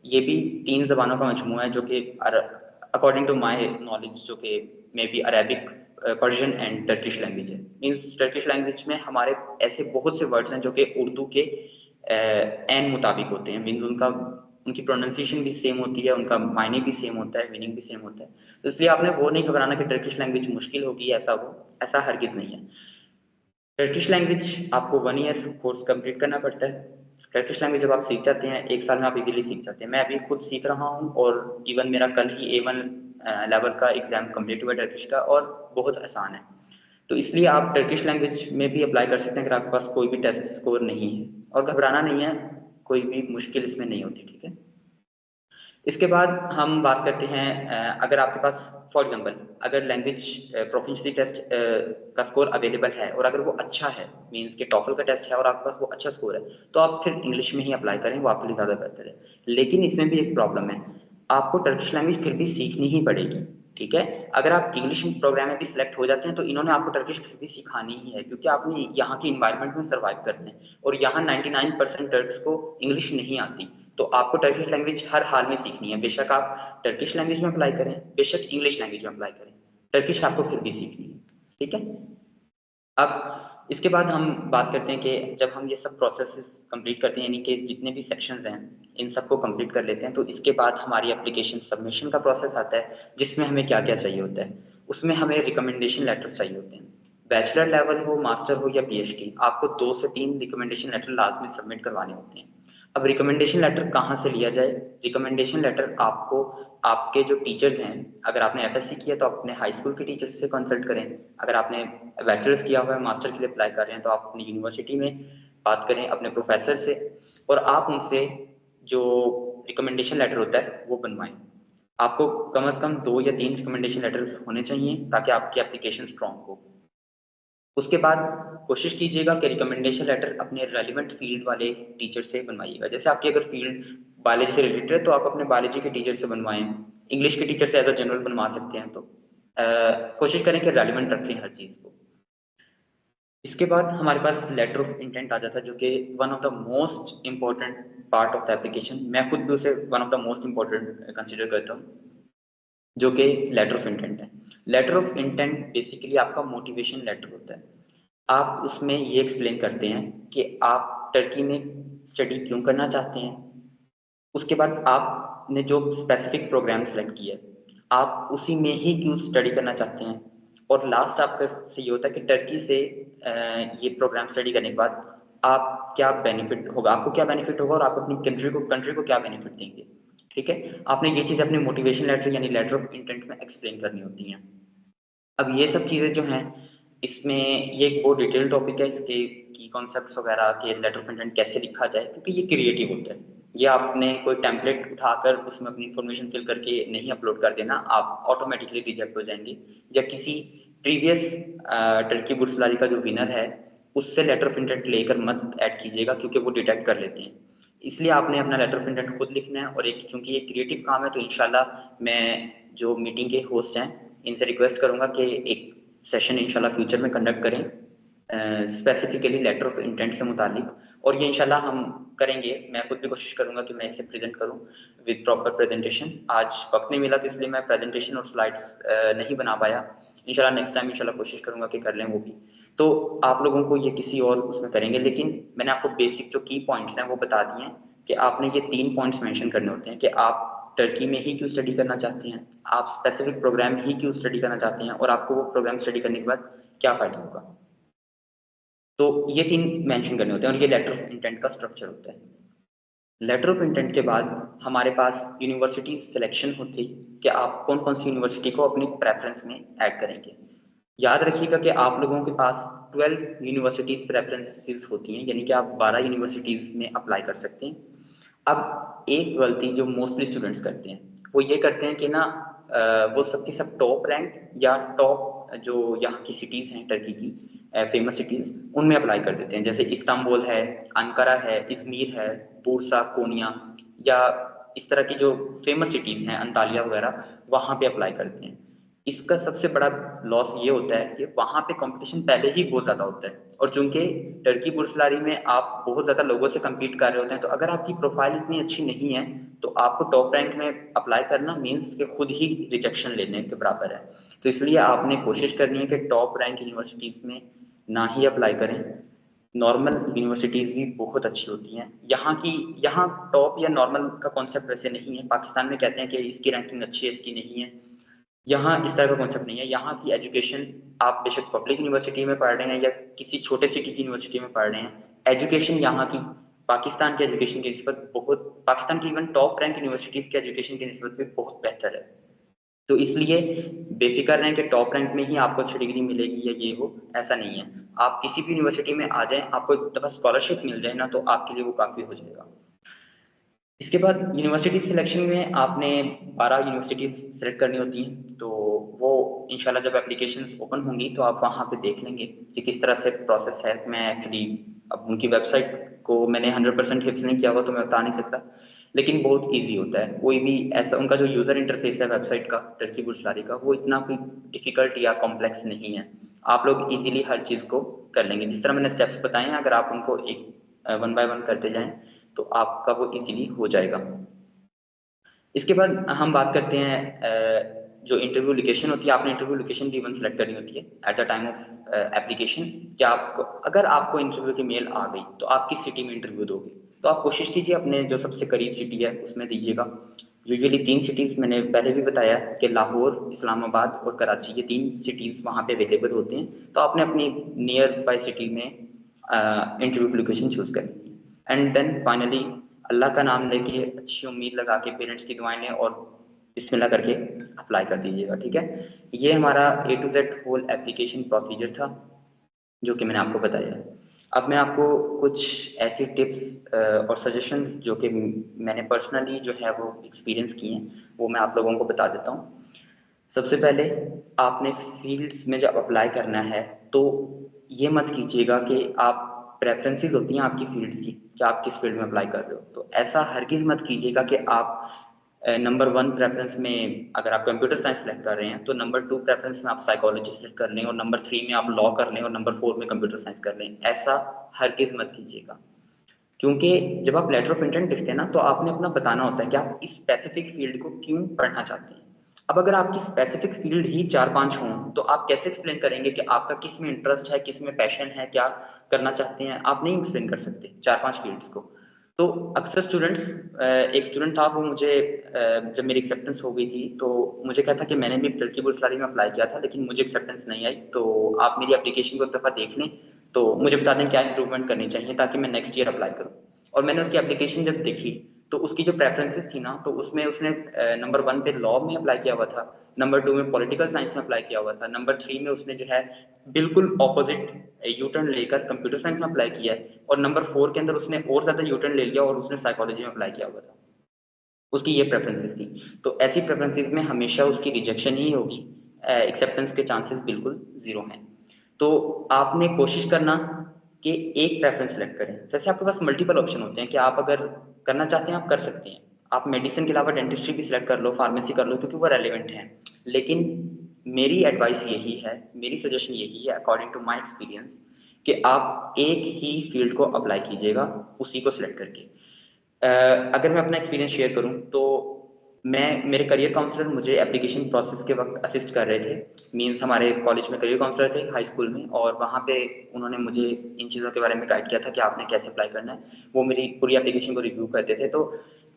ये भी 3 ज़बानों का मजमूआ है, जो कि अकॉर्डिंग टू माय नॉलेज जो कि may be Arabic, Persian and Turkish language है। मीन्स टर्किश लैंग्वेज में हमारे ऐसे बहुत से वर्ड्स हैं जो कि उर्दू के एन मुताबिक होते हैं। मीन्स उनकी प्रोनाउंसिएशन भी सेम होती है, उनका मायने भी सेम होता है, मीनिंग भी सेम होता है। तो इसलिए आपने वो नहीं घबराना कि टर्किश लैंग्वेज मुश्किल होगी, ऐसा हरगिज़ नहीं है। टर्किश लैंग्वेज आपको 1 ईयर कोर्स कंप्लीट करना पड़ता है। टर्किश लैंग्वेज जब आप सीख जाते हैं 1 साल में आप इजीली सीख जाते हैं। मैं अभी खुद सीख रहा हूँ और इवन मेरा कल ही A1 लेवल का एग्जाम कंप्लीट हुआ टर्किश का, और बहुत आसान है। तो इसलिए आप टर्किश लैंग्वेज में भी अप्लाई कर सकते हैं अगर आपके पास कोई भी टेस्ट स्कोर नहीं है, और घबराना नहीं है, कोई भी मुश्किल इसमें नहीं होती, ठीक है। इसके बाद हम बात करते हैं अगर आपके पास फॉर एग्जांपल अगर लैंग्वेज प्रोफिशिएंसी टेस्ट का स्कोर अवेलेबल है और अगर वो अच्छा है, मींस के टॉफल का टेस्ट है और आपके पास वो अच्छा स्कोर है, तो आप फिर इंग्लिश में ही अप्लाई करें, वो आपके लिए ज़्यादा बेहतर है। लेकिन इसमें भी एक प्रॉब्लम है, आपको टर्किश लैंग्वेज फिर भी सीखनी ही पड़ेगी, ठीक है। अगर आप इंग्लिश प्रोग्राम में भी सिलेक्ट हो जाते हैं तो इन्होंने आपको टर्किश फिर भी सिखानी ही है, क्योंकि आपने यहाँ के इन्वायरमेंट में सर्वाइव करना है, और यहाँ 99% टर्क्स को इंग्लिश नहीं आती। तो आपको टर्किश लैंग्वेज हर हाल में सीखनी है, बेशक आप टर्किश लैंग्वेज में अप्लाई करें, बेशक इंग्लिश लैंग्वेज में अप्लाई करें, टर्किश आपको फिर भी सीखनी है, ठीक है। अब इसके बाद हम बात करते हैं कि जब हम ये सब प्रोसेसेस कंप्लीट करते हैं, यानी कि जितने भी सेक्शंस हैं इन सबको कंप्लीट कर लेते हैं, तो इसके बाद हमारी एप्लीकेशन सबमिशन का प्रोसेस आता है, जिसमें हमें क्या क्या चाहिए होता है। उसमें हमें रिकमेंडेशन लेटर्स चाहिए होते हैं, बैचलर लेवल हो, मास्टर हो या PhD, आपको 2 से 3 रिकमेंडेशन लेटर लास्ट में सबमिट करवाने होते हैं। अब रिकमेंडेशन लेटर कहाँ से लिया जाए? रिकमेंडेशन लेटर आपको आपके जो टीचर्स हैं, अगर आपने FSC किया तो अपने हाई स्कूल के टीचर्स से कंसल्ट करें, अगर आपने बैचलर्स किया हुआ है, मास्टर के लिए अप्लाई कर रहे हैं, तो आप अपनी यूनिवर्सिटी में बात करें अपने प्रोफेसर से, और आप उनसे जो रिकमेंडेशन लेटर होता है वो बनवाएं। आपको कम से कम 2 या 3 रिकमेंडेशन लेटर होने चाहिए ताकि आपकी एप्लीकेशन स्ट्रॉन्ग हो। उसके बाद कोशिश कीजिएगा कि रिकमेंडेशन लेटर अपने रेलिवेंट फील्ड वाले टीचर से बनवाइएगा। जैसे आपकी अगर फील्ड बायोलॉजी से रिलेटेड है तो आप अपने बायोलॉजी के टीचर से बनवाएं, इंग्लिश के टीचर से एज अ जनरल बनवा सकते हैं। तो कोशिश करें कि रेलिवेंट रखें हर चीज़ को। इसके बाद हमारे पास लेटर ऑफ इंटेंट आ जाता है, जो कि one of the most important part of the application. मैं खुद भी उसे one of the most important consider करता हूँ, जो कि लेटर ऑफ इंटेंट है। लेटर ऑफ इंटेंट बेसिकली आपका मोटिवेशन लेटर होता है। आप उसमें ये एक्सप्लेन करते हैं कि आप टर्की में स्टडी क्यों करना चाहते हैं, उसके बाद आपने जो स्पेसिफिक प्रोग्राम सेलेक्ट किया है आप उसी में ही क्यों स्टडी करना चाहते हैं, और लास्ट आपका से ये होता है कि टर्की से ये प्रोग्राम स्टडी करने के बाद आप क्या बेनिफिट होगा, आपको क्या बेनिफिट होगा, और आप अपनी कंट्री को क्या बेनिफिट देंगे, ठीक है। आपने ये चीज़ अपने मोटिवेशन लेटर यानी लेटर ऑफ इंटेंट में एक्सप्लेन करनी होती हैं। अब ये सब चीज़ें जो हैं इसमें ये एक बहुत डिटेल टॉपिक है, इसके की कॉन्सेप्ट्स वगैरह के लेटर ऑफ इंटेंट कैसे लिखा जाए, क्योंकि ये क्रिएटिव होता है। ये आपने कोई टेम्पलेट उठाकर उसमें अपनी इन्फॉर्मेशन फिल करके नहीं अपलोड कर देना, आप ऑटोमेटिकली रिजेक्ट हो जाएंगे। या किसी प्रीवियस टर्की बुर्सलारी का जो विनर है उससे लेटर ऑफ इंटेंट लेकर मत ऐड कीजिएगा, क्योंकि वो डिटेक्ट कर लेते हैं। इसलिए आपने अपना लेटर ऑफ इंटेंट खुद लिखना है, और एक क्योंकि ये क्रिएटिव काम है तो इंशाल्लाह मैं जो मीटिंग के होस्ट हैं इनसे रिक्वेस्ट करूंगा कि एक सेशन इंशाल्लाह फ्यूचर में कंडक्ट करें स्पेसिफिकली लेटर ऑफ इंटेंट से मुतालिक, और ये इंशाल्लाह हम करेंगे। मैं खुद भी कोशिश करूंगा कि मैं इसे प्रेजेंट करूं विद प्रॉपर प्रेजेंटेशन। आज वक्त नहीं मिला तो इसलिए मैं प्रेजेंटेशन और स्लाइड्स नहीं बना पाया। इंशाल्लाह नेक्स्ट टाइम इंशाल्लाह कोशिश करूंगा कि कर लें वो भी। तो आप लोगों को ये किसी और उसमें करेंगे, लेकिन मैंने आपको बेसिक जो की पॉइंट्स हैं वो बता दिए हैं कि आपने ये 3 पॉइंट्स मेंशन करने होते हैं कि आप टर्की में ही क्यों स्टडी करना चाहते हैं, आप स्पेसिफिक प्रोग्राम ही क्यों स्टडी करना चाहते हैं, और आपको वो प्रोग्राम स्टडी करने के बाद क्या फ़ायदा होगा। तो ये 3 मेंशन करने होते हैं, और ये लेटर ऑफ इंटेंट का स्ट्रक्चर होता है। लेटर ऑफ इंटेंट के बाद हमारे पास यूनिवर्सिटी सिलेक्शन होती है कि आप कौन कौन सी यूनिवर्सिटी को अपनी प्रेफरेंस में ऐड करेंगे। याद रखिएगा कि आप लोगों के पास 12 यूनिवर्सिटीज़ प्रेफरेंसेस होती हैं, यानी कि आप 12 यूनिवर्सिटीज़ में अप्लाई कर सकते हैं। अब एक गलती जो मोस्टली स्टूडेंट्स करते हैं वो ये करते हैं कि ना वो सबकी सब टॉप रैंक या टॉप जो यहाँ की सिटीज़ हैं टर्की की फेमस सिटीज़ उनमें अप्लाई कर देते हैं। जैसे इस्तांबुल है, अंकारा है, इज़मीर है, बुर्सा, कोनिया, या इस तरह की जो फेमस सिटीज़ हैं अंतालिया वगैरह, वहाँ पे अप्लाई करते हैं। इसका सबसे बड़ा लॉस ये होता है कि वहाँ पे कंपटीशन पहले ही बहुत ज़्यादा होता है, और चूंकि टर्की बुर्सलारी में आप बहुत ज़्यादा लोगों से कम्पीट कर रहे होते हैं, तो अगर आपकी प्रोफाइल इतनी अच्छी नहीं है तो आपको टॉप रैंक में अप्लाई करना मीन्स के खुद ही रिजेक्शन लेने के बराबर है। तो इसलिए आपने कोशिश करनी है कि टॉप रैंक यूनिवर्सिटीज़ में ना ही अप्लाई करें। नॉर्मल यूनिवर्सिटीज़ भी बहुत अच्छी होती हैं यहाँ टॉप या नॉर्मल का कॉन्सेप्ट वैसे नहीं है। पाकिस्तान में कहते हैं कि इसकी रैंकिंग अच्छी है, इसकी नहीं है। यहाँ इस तरह का कॉन्सेप्ट नहीं है। यहाँ की एजुकेशन, आप बेशक पब्लिक यूनिवर्सिटी में पढ़ रहे हैं या किसी छोटे सिटी की यूनिवर्सिटी में पढ़ रहे हैं, एजुकेशन यहाँ की पाकिस्तान की एजुकेशन की निस्बत बहुत, पाकिस्तान की इवन टॉप रैंक यूनिवर्सिटीज़ की एजुकेशन की निस्बत भी बहुत बेहतर है। तो इसलिए बेफिक्र रहें कि टॉप रैंक में ही आपको अच्छी डिग्री मिलेगी या ये हो, ऐसा नहीं है। आप किसी भी यूनिवर्सिटी में आ जाएँ, आपको एक दफ़ा स्कॉलरशिप मिल जाए ना, तो आपके लिए वो काफ़ी हो जाएगा। इसके बाद यूनिवर्सिटी सिलेक्शन में आपने 12 यूनिवर्सिटीज़ सेलेक्ट करनी होती हैं, तो वो इंशाल्लाह जब एप्लीकेशंस ओपन होंगी तो आप वहाँ पे देख लेंगे कि किस तरह से प्रोसेस है। मैं एक्चुअली अब उनकी वेबसाइट को मैंने 100% हिफ्ज़ नहीं किया हुआ, तो मैं बता नहीं सकता, लेकिन बहुत ईज़ी होता है। कोई भी ऐसा, उनका जो यूज़र इंटरफेस है वेबसाइट का, टर्की बुर्सलारी का, वो इतना कोई डिफ़िकल्ट या कॉम्प्लेक्स नहीं है। आप लोग ईज़िली हर चीज़ को कर लेंगे। जिस तरह मैंने स्टेप्स बताए हैं, अगर आप उनको एक वन बाय वन करते जाएँ तो आपका वो इजीली हो जाएगा। इसके बाद हम बात करते हैं जो इंटरव्यू लोकेशन होती है। आपने इंटरव्यू लोकेशन भी इवन सेलेक्ट करनी होती है at the time of application. कि आपको, अगर आपको इंटरव्यू की मेल आ गई तो आप किस सिटी में इंटरव्यू दोगे, तो आप कोशिश कीजिए अपने जो सबसे करीब सिटी है उसमें दीजिएगा। यूजुअली 3 सिटीज़ मैंने पहले भी बताया कि लाहौर, इस्लामाबाद और कराची, ये 3 सिटीज़ वहाँ पे अवेलेबल होते हैं। तो आपने अपनी नियर बाय सिटी में इंटरव्यू की लोकेशन चूज़ करनी है। एंड देन फाइनली अल्लाह का नाम लेके, अच्छी उम्मीद लगा के, पेरेंट्स की दुआएं लें और बिस्मिल्लाह करके अप्लाई कर दीजिएगा। ठीक है, ये हमारा A to Z whole application procedure था जो कि मैंने आपको बताया है। अब मैं आपको कुछ ऐसी टिप्स और सजेशंस जो कि मैंने पर्सनली जो है वो एक्सपीरियंस किए हैं, वो मैं आप लोगों को बता देता हूँ। सबसे पहले आपने फील्ड्स में जब अप्लाई करना है तो ये मत कीजिएगा कि आप, प्रेफरेंसेस होती हैं आपकी फील्ड्स की कि आप किस फील्ड में अप्लाई कर रहे हो, तो ऐसा हरगिज़ मत कीजिएगा कि आप नंबर 1 प्रेफरेंस में अगर आप कंप्यूटर साइंस सेलेक्ट कर रहे हैं तो नंबर 2 प्रेफरेंस में आप साइकोलॉजी सेलेक्ट कर लें और नंबर 3 में आप लॉ कर लें और नंबर 4 में कंप्यूटर साइंस कर लें। ऐसा हरगिज़ मत कीजिएगा, क्योंकि जब आप लेटर ऑफ इंटेंट लिखते हैं ना, तो आपने अपना बताना होता है कि आप इस स्पेसिफिक फील्ड को क्यों पढ़ना चाहते हैं। अब अगर आपकी स्पेसिफिक फील्ड ही 4-5 हों, तो आप कैसे एक्सप्लेन करेंगे कि आपका किस में इंटरेस्ट है, किस में पैशन है, क्या करना चाहते हैं? आप नहीं एक्सप्लेन कर सकते 4-5 फील्ड्स को। तो अक्सर स्टूडेंट्स, एक स्टूडेंट था, वो मुझे जब मेरी एक्सेप्टेंस हो गई थी तो मुझे कहा था कि मैंने भी टर्की बुर्सलारी में अप्लाई किया था लेकिन मुझे एक्सेप्टेंस नहीं आई, तो आप मेरी एप्लीकेशन को एक दफ़ा देख लें, तो मुझे बता दें क्या इंप्रूवमेंट करनी चाहिए ताकि मैं नेक्स्ट ईयर अप्लाई करूँ। और मैंने उसकी एप्लीकेशन जब देखी तो उसकी जो प्रेफरेंसेस थी ना, तो उसमें उसने नंबर 1 पे लॉ में अप्लाई किया हुआ था, नंबर 2 में पॉलिटिकल साइंस में अप्लाई किया हुआ था, नंबर 3 में उसने जो है बिल्कुल ऑपोजिट यू टर्न लेकर कंप्यूटर साइंस में अप्लाई किया है, और नंबर 4 के अंदर उसने और ज़्यादा यू टर्न ले लिया और उसने साइकोलॉजी में अप्लाई किया हुआ था। उसकी ये प्रेफरेंसेस थी। तो ऐसी प्रेफरेंसेस में हमेशा उसकी रिजेक्शन ही होगी, एक्सेप्टेंस के चांसेस बिल्कुल ज़ीरो हैं। तो आपने कोशिश करना कि एक प्रेफ़रेंस सेलेक्ट करें। वैसे आपके पास मल्टीपल ऑप्शन होते हैं कि आप अगर करना चाहते हैं, आप कर सकते हैं। आप मेडिसिन के अलावा डेंटिस्ट्री भी सेलेक्ट कर लो, फार्मेसी कर लो, क्योंकि वो रेलेवेंट हैं। लेकिन मेरी एडवाइस यही है, मेरी सजेशन यही है अकॉर्डिंग टू माय एक्सपीरियंस, कि आप एक ही फ़ील्ड को अप्लाई कीजिएगा, उसी को सेलेक्ट करके। अगर मैं अपना एक्सपीरियंस शेयर करूँ तो मेरे करियर काउंसलर मुझे एप्लीकेशन प्रोसेस के वक़्त असिस्ट कर रहे थे। मीन्स हमारे कॉलेज में करियर काउंसलर थे हाई स्कूल में, और वहाँ पे उन्होंने मुझे इन चीज़ों के बारे में गाइड किया था कि आपने कैसे अप्लाई करना है। वो मेरी पूरी एप्लीकेशन को रिव्यू करते थे। तो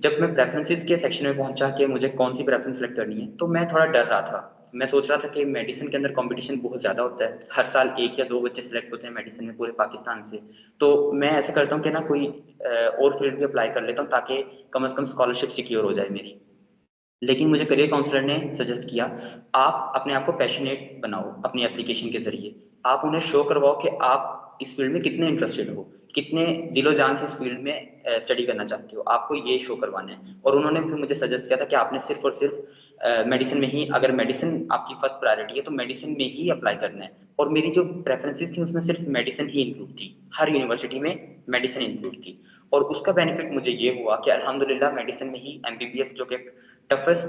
जब मैं प्रेफ़रेंसेस के सेक्शन में पहुँचा कि मुझे कौन-सी प्रेफ़रेंस सेलेक्ट करनी है, तो मैं थोड़ा डर रहा था। मैं सोच रहा था कि मेडिसिन के अंदर कॉम्पिटिशन बहुत ज़्यादा होता है। हर साल 1 या 2 बच्चे सेलेक्ट होते हैं मेडिसिन में पूरे पाकिस्तान से। तो मैं ऐसा करता हूँ कि ना कोई और फील्ड भी अप्लाई कर लेता हूँ ताकि कम से कम स्कॉलरशिप सिक्योर हो जाए मेरी। लेकिन मुझे करियर काउंसलर ने सजेस्ट किया, आप अपने आप को पैशनेट बनाओ अपनी एप्लीकेशन के ज़रिए। आप उन्हें शो करवाओ कि आप इस फील्ड में कितने इंटरेस्टेड हो, कितने दिलो-जान से इस फील्ड में स्टडी करना चाहते हो, आपको ये शो करवाना है। और उन्होंने फिर मुझे सजेस्ट किया था कि आपने सिर्फ़ और सिर्फ़ मेडिसिन में ही, अगर मेडिसिन आपकी फर्स्ट प्रायोरिटी है, तो मेडिसिन में ही अप्लाई करना है। और मेरी जो प्रेफ़रेंसेस थी, उसमें सिर्फ़ मेडिसिन ही इंक्लूड थी। हर यूनिवर्सिटी में मेडिसिन इंक्लूड थी। और उसका बेनिफिट मुझे ये हुआ कि अल्हम्दुलिल्लाह मेडिसिन में ही एमबीबीएस, जो कि टफेस्ट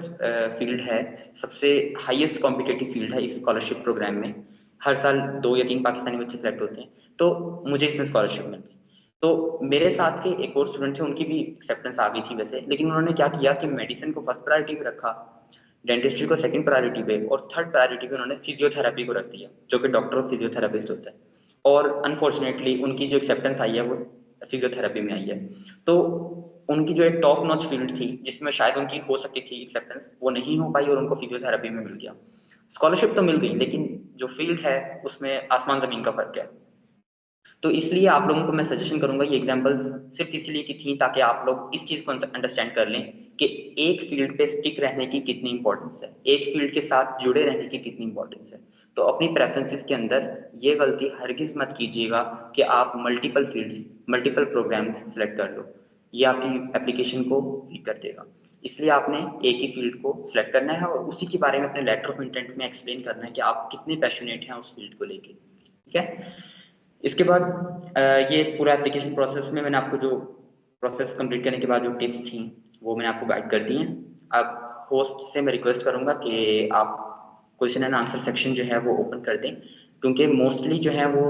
फील्ड है, सबसे हाईएस्ट कॉम्पिटिटिव फील्ड है इस स्कॉलरशिप प्रोग्राम में। हर साल 2 या 3 पाकिस्तानी बच्चे सेलेक्ट होते हैं, तो मुझे इसमें स्कॉलरशिप मिल गई। तो मेरे साथ के एक और स्टूडेंट थे, उनकी भी एक्सेप्टेंस आ गई थी वैसे, लेकिन उन्होंने क्या किया कि मेडिसिन को फर्स्ट प्रायोरिटी पे रखा, डेंटिस्ट्री को सेकंड प्रायोरिटी पे, और थर्ड प्रायोरिटी पे उन्होंने फिजियोथेरेपी को रख दिया, जो कि डॉक्टर और फिजियोथेरेपिस्ट होता है। और अनफॉर्चुनेटली उनकी जो एक्सेप्टेंस आई है वो फिजियोथेरेपी में आई है। तो उनकी जो एक टॉप नॉच फील्ड थी जिसमें शायद उनकी हो सकती थी एक्सेप्टेंस, वो नहीं हो पाई और उनको फिजियोथेरेपी में मिल गया। स्कॉलरशिप तो मिल गई, लेकिन जो फील्ड है उसमें आसमान जमीन का फर्क है। तो इसलिए आप लोगों को मैं सजेशन करूंगा, ये एग्जांपल्स सिर्फ इसलिए की थी ताकि आप लोग इस चीज को अंडरस्टैंड कर लें कि एक फील्ड पे स्टिक रहने की कितनी इंपॉर्टेंस है, एक फील्ड के साथ जुड़े रहने की कितनी इंपॉर्टेंस है। तो अपनी प्रेफरेंसेस के अंदर ये गलती हरगिज मत कीजिएगा कि आप multiple fields, multiple programs select कर लो, ये आपकी एप्लीकेशन को वीक कर देगा। इसलिए आपने एक ही फील्ड को सिलेक्ट करना है और उसी के बारे में अपने लेटर ऑफ इंटेंट में एक्सप्लेन करना है कि आप कितने पैशनेट हैं उस फील्ड को लेके। ठीक है। इसके बाद ये पूरा एप्लीकेशन प्रोसेस में मैंने आपको जो प्रोसेस कंप्लीट करने के बाद जो टिप्स थी वो मैंने आपको गाइड कर दी हैं। अब होस्ट से मैं रिक्वेस्ट करूंगा कि आप क्वेश्चन एंड आंसर सेक्शन जो है वो ओपन कर दें, क्योंकि मोस्टली जो है वो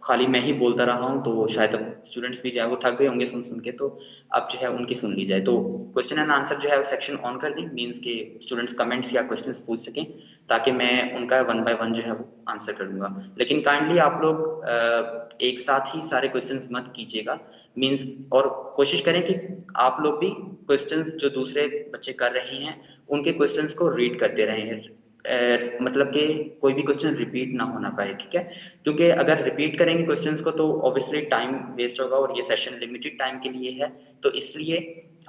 खाली मैं ही बोलता रहा हूँ, तो शायद अब स्टूडेंट्स भी जो है वो थक गए होंगे सुन सुन के, तो अब जो है उनकी सुन ली जाए। तो क्वेश्चन एंड आंसर जो है वो सेक्शन ऑन कर दें, मीन्स के स्टूडेंट्स कमेंट्स या क्वेश्चंस पूछ सकें, ताकि मैं उनका 1 बाय 1 जो है वो आंसर करूंगा। लेकिन काइंडली आप लोग एक साथ ही सारे क्वेश्चंस मत कीजिएगा, मीन्स, और कोशिश करें कि आप लोग भी क्वेश्चंस जो दूसरे बच्चे कर रहे हैं उनके क्वेश्चंस को रीड करते रहें, मतलब कि कोई भी क्वेश्चन रिपीट ना होना पाए। ठीक है, क्योंकि अगर रिपीट करेंगे क्वेश्चंस को तो ऑब्वियसली टाइम वेस्ट होगा और ये सेशन लिमिटेड टाइम के लिए है। तो इसलिए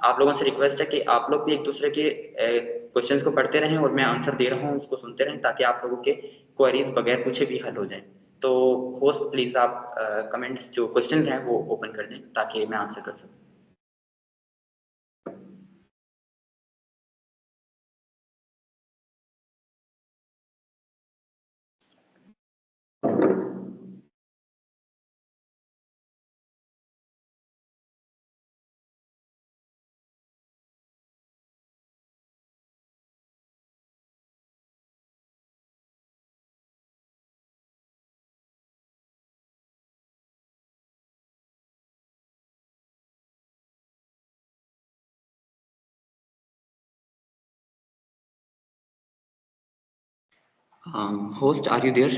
आप लोगों से रिक्वेस्ट है कि आप लोग भी एक दूसरे के क्वेश्चंस को पढ़ते रहें और मैं आंसर दे रहा हूँ उसको सुनते रहें, ताकि आप लोगों के क्वेरीज बगैर पूछे भी हल हो जाएं। तो होस्ट प्लीज आप कमेंट्स जो क्वेश्चंस हैं वो ओपन कर दें ताकि मैं आंसर कर सकूं। Host, are you there?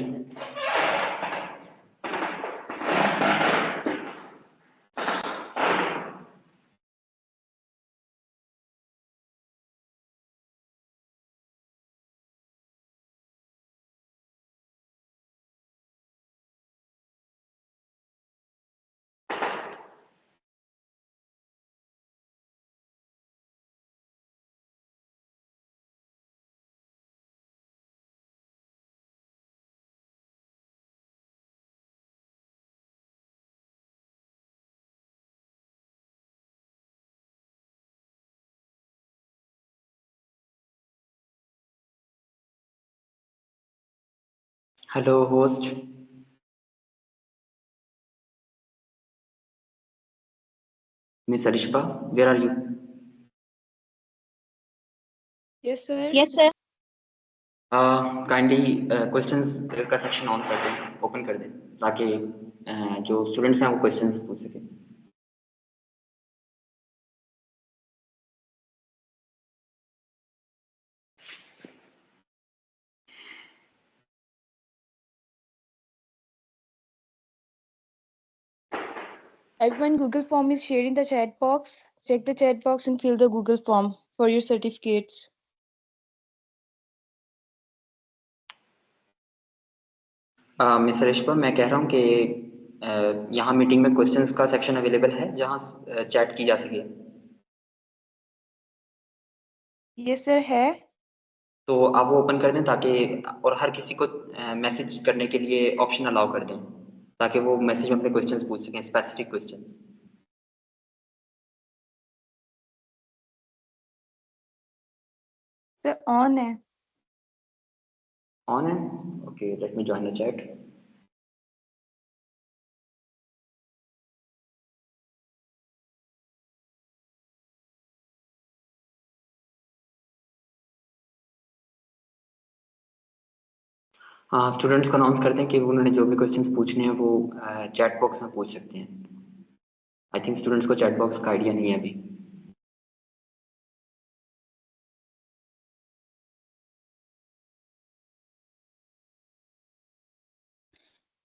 Hello, host. Miss Arishba, where are you? Yes, sir. Yes, sir. Kindly questions का सेक्शन ऑन कर दें, ओपन कर दें, ताकि जो स्टूडेंट्स हैं वो क्वेश्चंस पूछ सकें। Everyone, Google form is shared in the chat box. Check the chat box and fill the Google form for your certificates. Miss Arishba, मैं कह रहा हूँ कि यहाँ मीटिंग में क्वेश्चंस का सेक्शन अवेलेबल है जहाँ चैट की जा सके। Yes, sir, है। तो आप वो ओपन कर दें ताकि, और हर किसी को मैसेज करने के लिए ऑप्शन अलाउ कर दें, ताकि वो मैसेज में अपने क्वेश्चंस पूछ सकें, स्पेसिफिक क्वेश्चंस। सर ऑन है। ऑन है? Okay, let me join the chat. हाँ, स्टूडेंट्स को अनाउंस करते हैं कि उन्होंने जो भी क्वेश्चंस पूछने हैं वो चैट बॉक्स में पूछ सकते हैं। आई थिंक स्टूडेंट्स को चैट बॉक्स का आइडिया नहीं है अभी।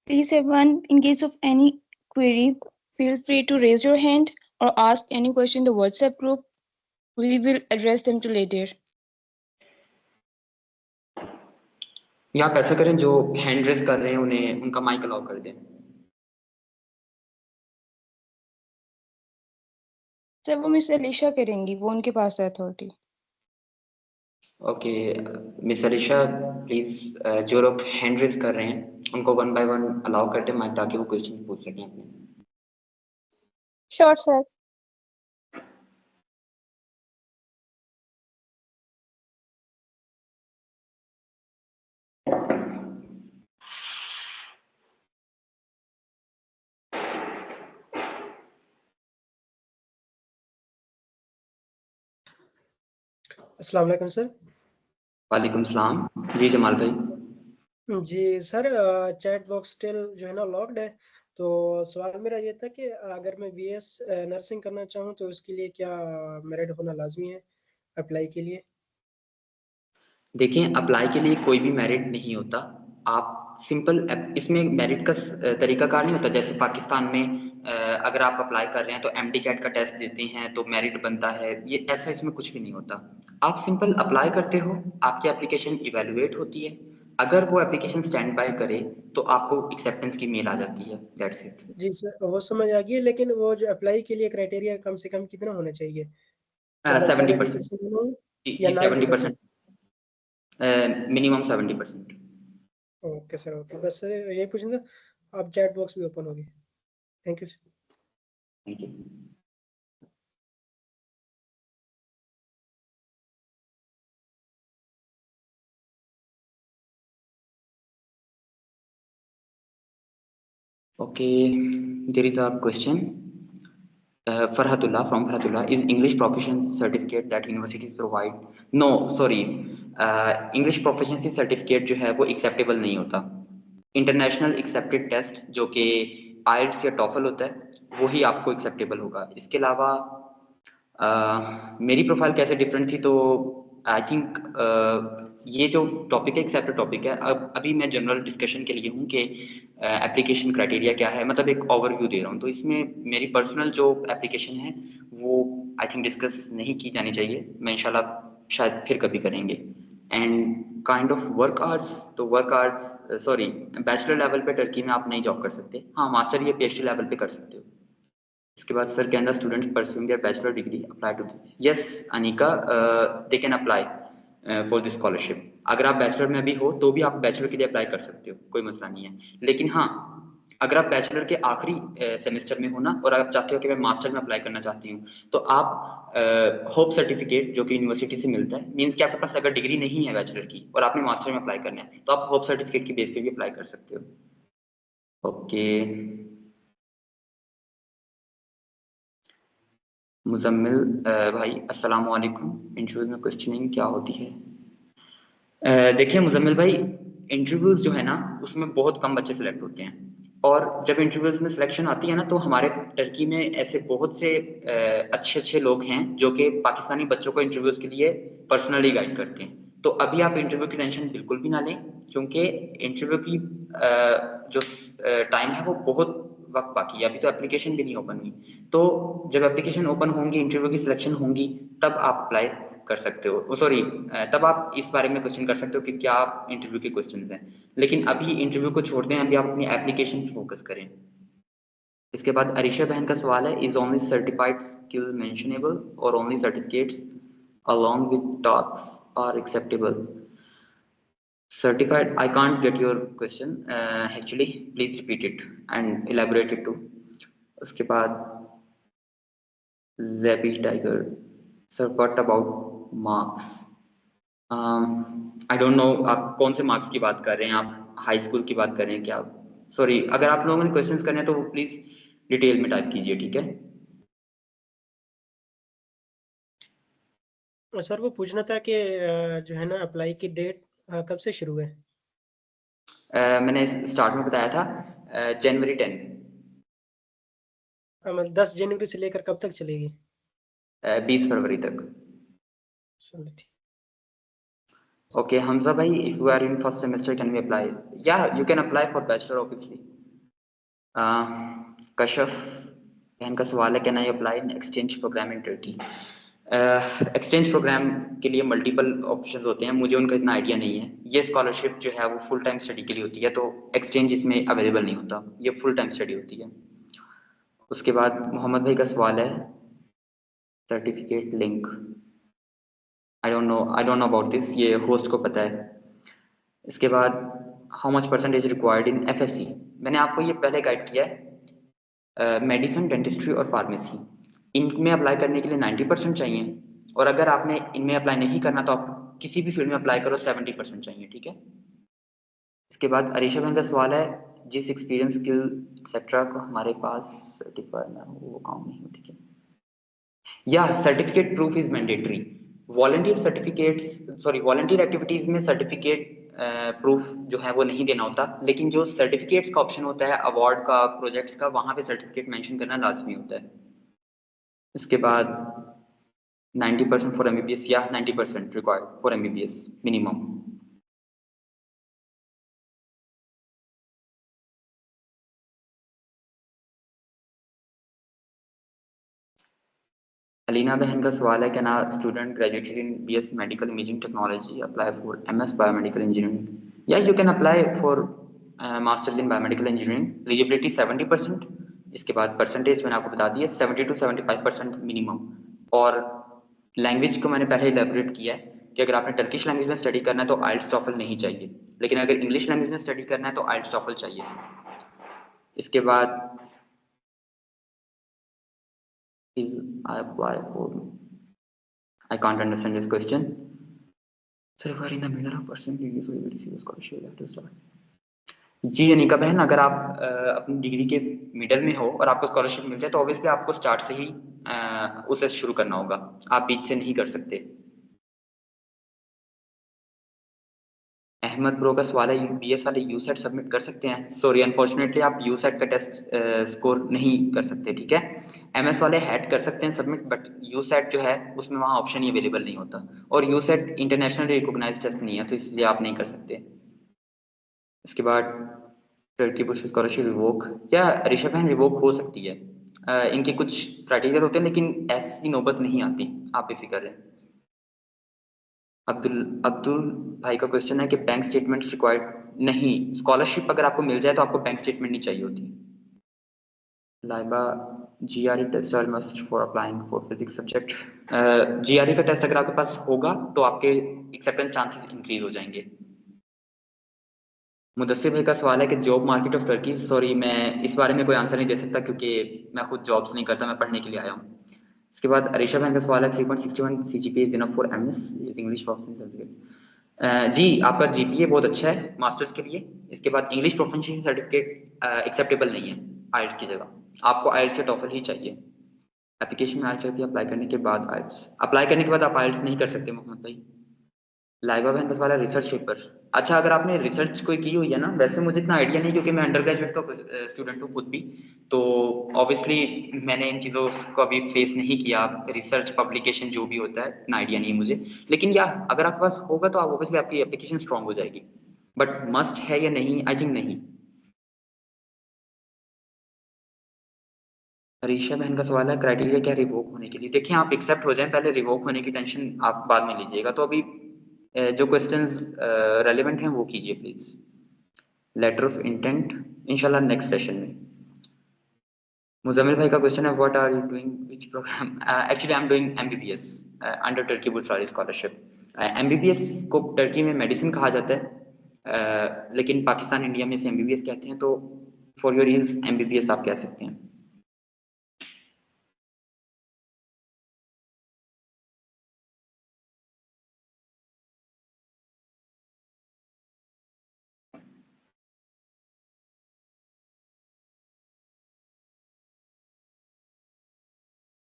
Please, everyone, in case of any query, feel free to raise your hand or ask any question in the WhatsApp group. We will address them to later. या आप ऐसा करें, जो हैंड रेज कर रहे हैं उन्हें उनका माइक अलाउ कर दें। सर वो मिस अलीशा करेंगी, वो उनके पास है authority. Okay miss Alisha, please जो लोग हैंड रेज कर रहे हैं उनको वन बाय वन अलाउ कर दें माइक, ताकि वो क्वेश्चन पूछ सकें अपने। Sure sir. अस्सलाम वालेकुम सर। वालेकुम सलाम। जी जमाल भाई। जी सर, चैट बॉक्स स्टिल जो है ना लॉक्ड है, तो सवाल मेरा ये था कि अगर मैं बीएस नर्सिंग करना चाहूँ तो उसके लिए क्या मेरिट होना लाजमी है अप्लाई के लिए? देखिए, अप्लाई के लिए कोई भी मेरिट नहीं होता। आप सिंपल इसमें मेरिट का तरीकाकार नहीं होता। जैसे पाकिस्तान में अगर आप अप्लाई कर रहे हैं तो एमडी कैट का टेस्ट देते हैं तो मेरिट बनता है, ये ऐसा इसमें कुछ भी नहीं होता। आप सिंपल अप्लाई करते हो, आपकी एप्लीकेशन इवैल्यूएट होती है। अगर वो एप्लीकेशन स्टैंड बाय करे तो आपको एक्सेप्टेंस की मेल आ जाती है, दैट्स इट। जी सर, वो समझ आ गई, लेकिन वो जो अप्लाई के लिए क्राइटेरिया कम से कम कितना होना चाहिए? मतलब 70%। 70% मिनिमम जी या जी 90%? 70%, मिनिमम 70%। ओके सर, ओके, बस सर यही पूछना था। अब चैट बॉक्स भी ओपन होगी। Thank you sir. Thank you. Okay, there is a question. Farhatullah from Farhatullah, is English proficiency certificate that universities provide? No, sorry. English proficiency certificate जो है वो acceptable नहीं होता। International accepted test जो कि IELTS या TOEFL होता है वही आपको acceptable होगा। इसके अलावा मेरी प्रोफाइल कैसे डिफरेंट थी, तो आई थिंक ये जो टॉपिक है एक सेपरेट टॉपिक है। अब अभी मैं जनरल डिस्कशन के लिए हूँ कि एप्लीकेशन क्राइटेरिया क्या है, मतलब एक ओवरव्यू दे रहा हूँ। तो इसमें मेरी पर्सनल जो एप्लीकेशन है वो आई थिंक डिस्कस नहीं की जानी चाहिए। मैं इंशाल्लाह शायद फिर कभी करेंगे। And kind of work hours, तो work hours sorry, bachelor level पे टर्की में आप नहीं जॉब कर सकते। हाँ, मास्टर या पीएचडी लेवल पे कर सकते हो। इसके बाद sir, can the students pursuing their bachelor degree apply to this? Yes Anika, they can apply for this scholarship. अगर आप बैचलर में अभी हो तो भी आप बैचलर के लिए अप्लाई कर सकते हो, कोई मसला नहीं है। लेकिन हाँ, अगर आप बैचलर के आखिरी सेमेस्टर में हो ना, और आप चाहते हो कि मैं मास्टर में अप्लाई करना चाहती हूँ, तो आप होप सर्टिफिकेट जो कि यूनिवर्सिटी से मिलता है, मीन्स कि आपके पास अगर डिग्री नहीं है बैचलर की और आपने मास्टर में अप्लाई करना है, तो आप होप सर्टिफिकेट की बेस पे भी अप्लाई कर सकते हो। ओके मुजम्मिल भाई, अस्सलाम वालेकुम। इंटरव्यू में क्वेश्चनिंग क्या होती है? देखिए मुजम्मिल भाई, इंटरव्यूज जो है ना उसमें बहुत कम बच्चे सिलेक्ट होते हैं। और जब इंटरव्यूज में सिलेक्शन आती है ना, तो हमारे टर्की में ऐसे बहुत से अच्छे अच्छे लोग हैं जो कि पाकिस्तानी बच्चों को इंटरव्यूज के लिए पर्सनली गाइड करते हैं। तो अभी आप इंटरव्यू की टेंशन बिल्कुल भी ना लें, क्योंकि इंटरव्यू की जो टाइम है वो बहुत वक्त बाकी है। अभी तो एप्लीकेशन भी नहीं ओपन हुई। तो जब एप्लीकेशन ओपन होंगी, इंटरव्यू की सिलेक्शन होंगी, तब आप अप्लाई कर सकते हो। सॉरी, तब आप इस बारे में क्वेश्चन कर सकते हो कि क्या इंटरव्यू के क्वेश्चंस हैं। लेकिन अभी इंटरव्यू को छोड़ दें, अभी आप अपनी एप्लीकेशन पे फोकस करें। इसके बाद अरीशा बहन का सवाल है, इज ओनली सर्टिफाइड स्किल मेंशनेबल और only certificates along with tasks are acceptable? Certified, I can't get your question actually, please repeat it and elaborate it too. उसके बाद Zebi Tiger, sir what about marks? I don't no आप कौन से marks की बात कर रहे हैं, आप हाई स्कूल की बात कर रहे हैं क्या? सॉरी, अगर आप लोगों ने क्वेश्चंस करने हैं तो प्लीज डिटेल में टाइप कीजिए, ठीक है? सर वो पूछना था कि जो है ना अप्लाई की डेट कब से शुरू है? मैंने स्टार्ट में बताया था जनवरी 10, 10 जनवरी से लेकर कब तक चलेगी? 20 फरवरी तक। चलो ठीक। Okay, Hamza bhai, if you are in first semester, can we apply? Yeah, you can apply for bachelor obviously. Kashaf बहन का सवाल है, can I apply in exchange program in Turkey? Exchange program के लिए मल्टीपल ऑप्शन होते हैं, मुझे उनका इतना आइडिया नहीं है। ये स्कॉलरशिप जो है वो फुल टाइम स्टडी के लिए होती है, तो एक्सचेंज इसमें अवेलेबल नहीं होता, ये फुल टाइम स्टडी होती है। उसके बाद मोहम्मद भाई का सवाल है certificate link, I don't know about this, ये होस्ट को पता है। इसके बाद how much percentage required in FSc, मैंने आपको ये पहले गाइड किया है। मेडिसिन, डेंटिस्ट्री और फार्मेसी, इनमें अप्लाई करने के लिए 90% चाहिए, और अगर आपने इनमें अप्लाई नहीं करना तो आप किसी भी फील्ड में अप्लाई करो, 70% चाहिए, ठीक है। इसके बाद अरीशा बहन का सवाल है, जिस एक्सपीरियंस स्किल एक्सेट्रा को हमारे पास सर्टिफाइड ना हो वो काम नहीं हो, ठीक है। या certificate proof is mandatory, volunteer activities में सर्टिफिकेट प्रूफ जो है वो नहीं देना होता, लेकिन जो सर्टिफिकेट्स का ऑप्शन होता है अवार्ड का, प्रोजेक्ट्स का, वहां पे सर्टिफिकेट मेंशन करना लाजमी होता है। इसके बाद 90% फॉर एमबीबीएस या 90% required for MBBS minimum. Alina बहन का सवाल है, can a student graduated in BS medical imaging technology apply for MS biomedical engineering? या you can apply for masters in biomedical engineering. Eligibility 70%, इसके बाद परसेंटेज मैंने आपको बता दी है 70 to 75% मिनिमम। और लैंग्वेज को मैंने पहले इलेबोरेट किया है कि अगर आपने टर्किश लैंग्वेज में स्टडी करना है तो आइल्स टॉफल नहीं चाहिए, लेकिन अगर इंग्लिश लैंग्वेज में स्टडी करना है तो आइल्स टॉफल चाहिए। इसके बाद is I apply for, I can't understand this question. Sir, if you are in the middle of pursuing degree, so you will receive a scholarship, you have to start. जी अनिका बहन, अगर आप अपनी डिग्री के मिडल में हो और आपको scholarship मिल जाए तो ऑब्वियसली आपको स्टार्ट से ही उसे शुरू करना होगा, आप बीच से नहीं कर सकते। अहमद ब्रो का सवाल है, बीएस वाले यूसेट सबमिट कर सकते हैं? सॉरी, अनफॉर्चुनेटली आप यूसेट का टेस्ट स्कोर नहीं कर सकते, ठीक है। एमएस वाले हैड कर सकते हैं सबमिट, बट यूसेट जो है उसमें वहाँ ऑप्शन ही अवेलेबल नहीं होता, और यूसेट इंटरनेशनल रिकॉग्नाइज्ड टेस्ट नहीं है, तो इसलिए आप नहीं कर सकते। इसके बाद टर्की बुश स्कॉलरशिप रिवोक, या ऋषभ बहन रिवोक हो सकती है, इनके कुछ क्राइटेरिया होते हैं, लेकिन ऐसी नौबत नहीं आती, आप बेफिक्र रहें। अब्दुल भाई का क्वेश्चन है कि बैंक स्टेटमेंट्स रिक्वायर्ड नहीं, स्कॉलरशिप अगर आपको मिल जाए तो आपको बैंक स्टेटमेंट नहीं चाहिए होती। Laiba, GRE test are must for applying for physics subject. GRE का टेस्ट अगर आपके पास होगा तो आपके एक्सेप्टेंस चांसेस इंक्रीज हो जाएंगे। मुदस्सिर भाई का सवाल है कि job market of Turkey, sorry मैं इस बारे में कोई आंसर नहीं दे सकता क्योंकि मैं खुद जॉब्स नहीं करता, मैं पढ़ने के लिए आया हूँ। इसके बाद अरीशा बहन का सवाल है 3.61 CGPA is enough for MS English proficiency certificate? जी आपका जीपीए बहुत अच्छा है मास्टर्स के लिए। इसके बाद इंग्लिश प्रोफिशिएंसी सर्टिफिकेट एक्सेप्टेबल नहीं है आइल्स की जगह, आपको आइल्स या टॉफल ही चाहिए। एप्लीकेशन में आइल्स चाहिए अप्लाई करने के बाद, आइल्स अप्लाई करने के बाद आप आइल्स नहीं कर सकते मोहम्मद भाई। लाइबा बहन का सवाल है रिसर्च पेपर, अच्छा अगर आपने रिसर्च कोई की हुई है ना, वैसे मुझे इतना आइडिया नहीं क्योंकि मैं अंडर ग्रेजुएट का स्टूडेंट हूँ खुद भी, तो ऑब्वियसली मैंने इन चीज़ों को अभी फेस नहीं किया, रिसर्च पब्लिकेशन जो भी होता है इतना आइडिया नहीं है मुझे, लेकिन या अगर आपके पास होगा तो ऑब्वियसली आपकी एप्लीकेशन स्ट्रॉन्ग हो जाएगी, बट मस्ट है या नहीं, आई थिंक नहीं। रीशा बहन का सवाल है क्राइटेरिया क्या रिवोक होने के लिए? देखिए आप एक्सेप्ट हो जाएं पहले, रिवोक होने की टेंशन आप बाद में लीजिएगा, तो अभी जो क्वेश्चंस रेलेवेंट हैं वो कीजिए प्लीज। लेटर ऑफ इंटेंट इंशाल्लाह नेक्स्ट सेशन में। मुजम्मिल भाई का क्वेश्चन है what are you doing which program? Actually I am doing MBBS under Turkey Bulsari scholarship. MBBS को टर्की में मेडिसिन कहा जाता है, लेकिन पाकिस्तान इंडिया में से एमबीबीएस कहते हैं, तो फॉर योर ईज एमबीबीएस आप कह सकते हैं।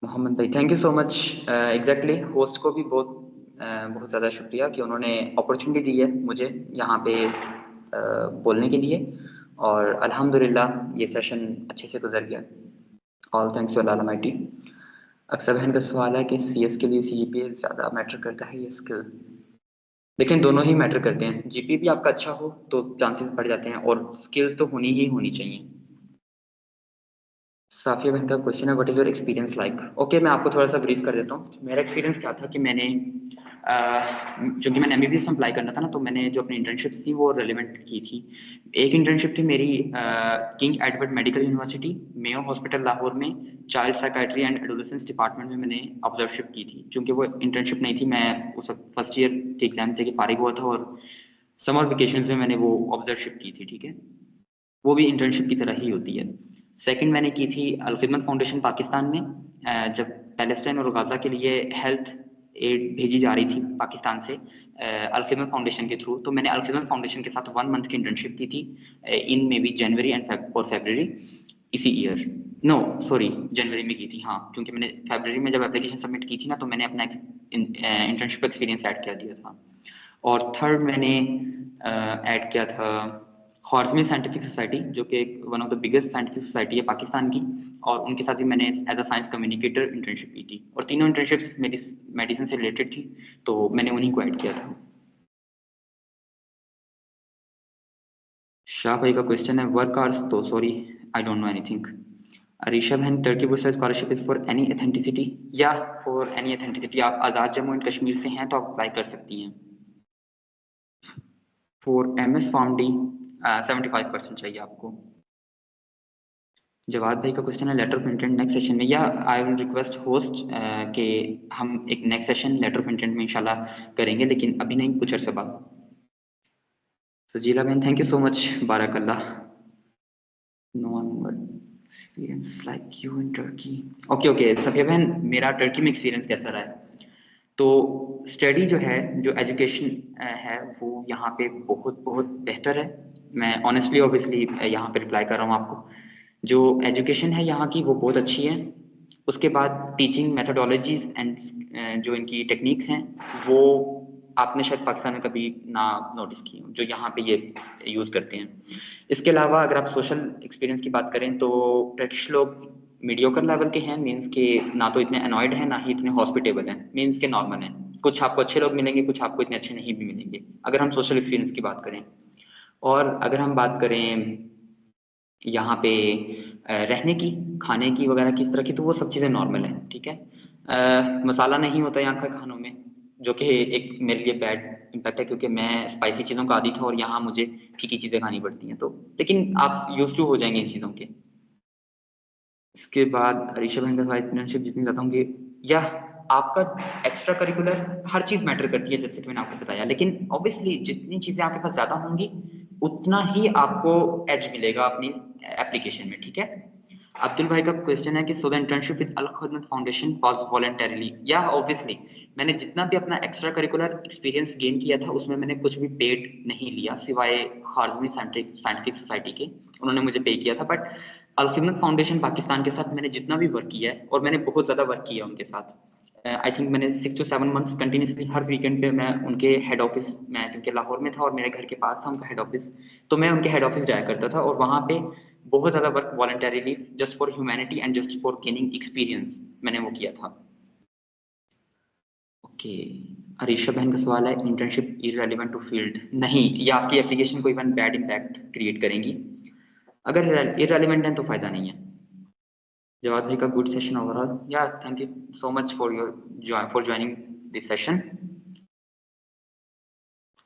मोहम्मद भाई thank you so much. Exactly host को भी बहुत ज़्यादा शुक्रिया कि उन्होंने अपॉर्चुनिटी दी है मुझे यहाँ पे बोलने के लिए, और अल्हम्दुलिल्लाह ये सेशन अच्छे से गुजर गया। ऑल थैंक्स टू अल्लाह अलमाइटी। अक्सर बहन का सवाल है कि सीएस के लिए सीजीपीए ज़्यादा मैटर करता है या स्किल? लेकिन दोनों ही मैटर करते हैं। जीपीए भी आपका अच्छा हो तो चांसेस बढ़ जाते हैं, और स्किल्स तो होनी ही होनी चाहिए। साफिया बहन का क्वेश्चन है, what is your experience like? Okay, मैं आपको थोड़ा सा ब्रीफ कर देता हूँ। मेरा एक्सपीरियंस क्या था कि मैंने चूंकि मैंने एमबीबीएस में अप्लाई करना था ना, तो मैंने जो अपनी इंटर्नशिप्स थी वो रेलिवेंट की थी। एक इंटर्नशिप थी मेरी King Edward Medical University, Mayo Hospital Lahore में, child psychiatry and adolescence department में मैंने ऑब्जर्वशिप की थी। चूंकि वो इंटर्नशिप नहीं थी, मैं उस फर्स्ट ईयर के एग्जाम थे कि फारिग हुआ था, और समर वेकेशन में मैंने वो ऑब्जर्वशिप की थी। ठीक है, वो भी इंटर्नशिप की तरह ही होती है। सेकंड मैंने की थी अल-खिदमत फाउंडेशन पाकिस्तान में, जब पैलेस्टाइन और गाजा के लिए हेल्थ एड भेजी जा रही थी पाकिस्तान से अल-खिदमत फाउंडेशन के थ्रू, तो मैंने अल-खिदमत फाउंडेशन के साथ 1 मंथ की इंटर्नशिप की थी इन मे बी जनवरी और फरवरी इसी ईयर। नो सॉरी, जनवरी में की थी, हाँ, क्योंकि मैंने फरवरी में जब एप्लीकेशन सबमिट की थी ना, तो मैंने अपना इंटर्नशिप एक्सपीरियंस ऐड कर दिया था। और थर्ड मैंने ऐड किया था हॉर्समी साइंटिफिक सोसाइटी, जो कि one of the biggest scientific society है पाकिस्तान की, और उनके साथ भी मैंने as a science communicator internship की थी, और तीनों इंटर्नशिप्स मेरी मेडिसिन से रिलेटेड थी, तो मैंने उन्हीं को ऐड किया था। शाह भाई का क्वेश्चन है, वर्क आवर्स, तो sorry I don't know anything. Arisha बहन, Turkey Bursa scholarship is for any authenticity? या फॉर एनी एथेंटिसिटी, आप आज़ाद जम्मू एंड कश्मीर से हैं तो आप अप्लाई कर सकती हैं। फॉर MS फॉर्म डी 75% चाहिए आपको। जवाद भाई का क्वेश्चन है, letter of intent next session में, या आई विल रिक्वेस्ट होस्ट कि हम एक next session letter of intent में इंशाल्लाह करेंगे, लेकिन अभी नहीं, कुछ अर्से बाद। सजीला बहन, थैंक यू सो मच, बारकल्लाह। No one experience like you in Turkey. Okay, Safia बहन, मेरा टर्की में एक्सपीरियंस कैसा रहा है? तो स्टडी जो है, जो एजुकेशन है, वो यहाँ पे बहुत बहुत बेहतर है। मैं ऑनेस्टली ऑब्वियसली यहाँ पे रिप्लाई कर रहा हूँ आपको। जो एजुकेशन है यहाँ की, वो बहुत अच्छी है। उसके बाद टीचिंग मेथोडोलॉजीज एंड जो इनकी टेक्निक्स हैं, वो आपने शायद पाकिस्तान में कभी ना नोटिस की हो, जो यहाँ पे ये यूज़ करते हैं। इसके अलावा अगर आप सोशल एक्सपीरियंस की बात करें, तो टर्किश लोग मीडियोकर लेवल के हैं, मीन्स के ना तो इतने अनॉयड हैं, ना ही इतने हॉस्पिटेबल हैं, मीन्स के नॉर्मल हैं। कुछ आपको अच्छे लोग मिलेंगे, कुछ आपको इतने अच्छे नहीं भी मिलेंगे, अगर हम सोशल एक्सपीरियंस की बात करें। और अगर हम बात करें यहाँ पे रहने की, खाने की वगैरह किस तरह की, तो वो सब चीज़ें नॉर्मल है। ठीक है, मसाला नहीं होता यहाँ का खानों में, जो कि एक मेरे लिए बैड इम्पैक्ट है, क्योंकि मैं स्पाइसी चीज़ों का आदी था, और यहाँ मुझे फीकी चीज़ें खानी पड़ती हैं, तो लेकिन आप यूज टू हो जाएंगे इन चीज़ों के। इसके बाद ऋषभ बहन का इंटर्नशिप जितनी ज़्यादा होंगी, या आपका एक्स्ट्रा करिकुलर हर चीज़ मैटर करती है, जैसे कि मैंने आपको बताया, लेकिन ऑब्वियसली जितनी चीज़ें आपके पास ज़्यादा होंगी, उतना ही आपको एज मिलेगा अपनी एप्लीकेशन में। ठीक है, अब्दुल भाई का क्वेश्चन है कि सो द इंटर्नशिप विद अल खिदमत फाउंडेशन वाज वॉलंटरीली? या ऑब्वियसली मैंने जितना भी अपना एक्स्ट्रा करिकुलर एक्सपीरियंस गेन किया था, उसमें मैंने कुछ भी पेड नहीं लिया, सिवाय खारजमी साइंटिफिक सोसाइटी के, उन्होंने मुझे पे किया था। बट अल खिदमत फाउंडेशन पाकिस्तान के साथ मैंने जितना भी वर्क किया है, और मैंने बहुत ज़्यादा वर्क किया उनके साथ, आई थिंक मैंने 6 to 7 months continuously her weekend पे मैं उनके हेड ऑफिस, मैं क्योंकि लाहौर में था और मेरे घर के पास था उनका हेड ऑफिस, तो मैं उनके हेड ऑफिस जाया करता था, और वहाँ पे बहुत ज़्यादा work voluntarily, just for humanity and just for gaining experience, मैंने वो किया था। ओके, अरीशा बहन का सवाल है, इंटर्नशिप इररिलेवेंट टू फील्ड? नहीं, ये आपकी एप्लीकेशन को इवन बैड इम्पैक्ट क्रिएट करेंगी। अगर इररिलेवेंट है तो फायदा नहीं है। जवाद भाई का गुड सेशन ओवरऑल, या thank you so much for joining this session.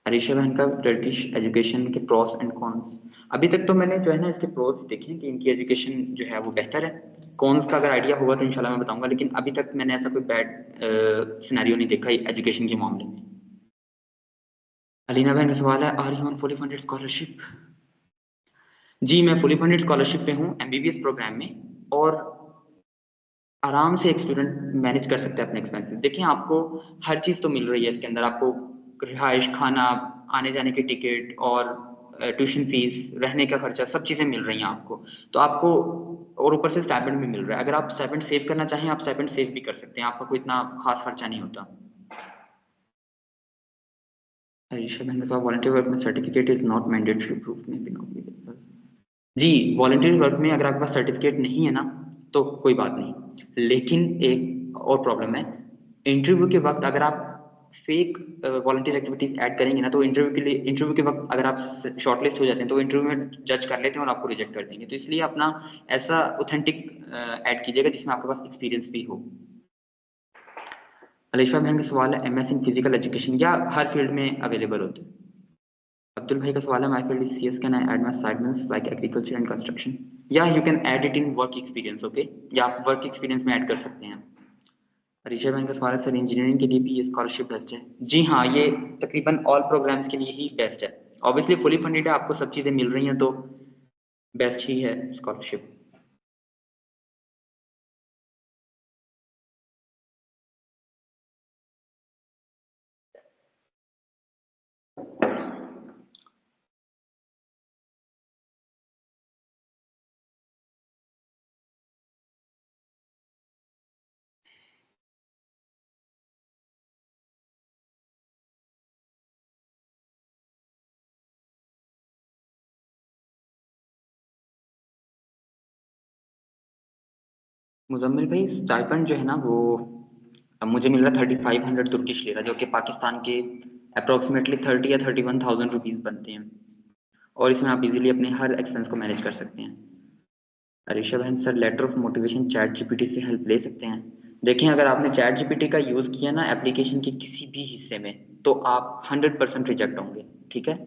Arisha बहन का टर्किश एजुकेशन के प्रोस एंड कॉन्स, अभी तक तो मैंने जो है ना इसके प्रोस देखे कि इनकी एजुकेशन जो है वो बेहतर है। कॉन्स का अगर आइडिया होगा तो इंशाल्लाह मैं बताऊंगा, लेकिन अभी तक मैंने ऐसा कोई बैड सिनेरियो नहीं देखा एजुकेशन के मामले में। अलीना बहन का सवाल है, are you on fully funded scholarship? जी, मैं फुली फंडेड स्कॉलरशिप पे हूँ एमबीबीएस प्रोग्राम में, और आराम से एक स्टूडेंट मैनेज कर सकता है अपने एक्सपेंसेस। देखिए, आपको हर चीज़ तो मिल रही है इसके अंदर, आपको रिहाइश, खाना, आने जाने की टिकट, और ट्यूशन फीस, रहने का खर्चा, सब चीज़ें मिल रही हैं आपको। तो आपको, और ऊपर से स्टाइपेंड भी मिल रहा है। अगर आप स्टाइपेंड सेव करना चाहें, आप स्टाइपेंड सेव भी कर सकते हैं, आपका कोई इतना खास खर्चा नहीं होता। अरीशा बहन का वॉलंटियर वर्क में certificate is not mandatory proof में भी नॉट। जी, वॉलंटियर वर्क में अगर आपके पास सर्टिफिकेट नहीं है ना तो कोई बात नहीं, लेकिन एक और प्रॉब्लम है, इंटरव्यू के वक्त अगर आप फेक वॉलंटियर एक्टिविटीज ऐड करेंगे ना तो इंटरव्यू के वक्त अगर आप शॉर्टलिस्ट हो जाते हैं तो इंटरव्यू में जज कर लेते हैं और आपको रिजेक्ट कर देंगे। तो इसलिए अपना ऐसा ऑथेंटिक ऐड कीजिएगा जिसमें आपके पास एक्सपीरियंस भी हो। अलिशा बहन का सवाल है एमएस इन फिजिकल एजुकेशन या हर फील्ड में अवेलेबल होते हैं। अब्दुल भाई का सवाल है my field is CS, can I add my sediments like agriculture and construction? या you can add it in work experience, okay, या आप वर्क एक्सपीरियंस में ऐड कर सकते हैं। ऋषभ बहन का सवाल है सर इंजीनियरिंग के लिए भी ये स्कॉलरशिप बेस्ट है? जी हाँ, ये तकरीबन ऑल प्रोग्राम्स के लिए ही बेस्ट है। ऑब्वियसली फुली फंडेड है, आपको सब चीजें मिल रही हैं तो बेस्ट ही है स्कॉलरशिप। मुजम्मिल भाई स्टाइपेंड जो है ना वो अब मुझे मिल रहा है 3500 तुर्किश लिरा, जो कि पाकिस्तान के अप्रोक्सीमेटली 30 या 31,000 रुपीज बनते हैं, और इसमें आप इजीली अपने हर एक्सपेंस को मैनेज कर सकते हैं। अरीशा बहन sir letter of motivation ChatGPT से हेल्प ले सकते हैं? देखें, अगर आपने चैट जीपीटी का यूज किया ना एप्लीकेशन के किसी भी हिस्से में तो आप 100% रिजेक्ट होंगे, ठीक है।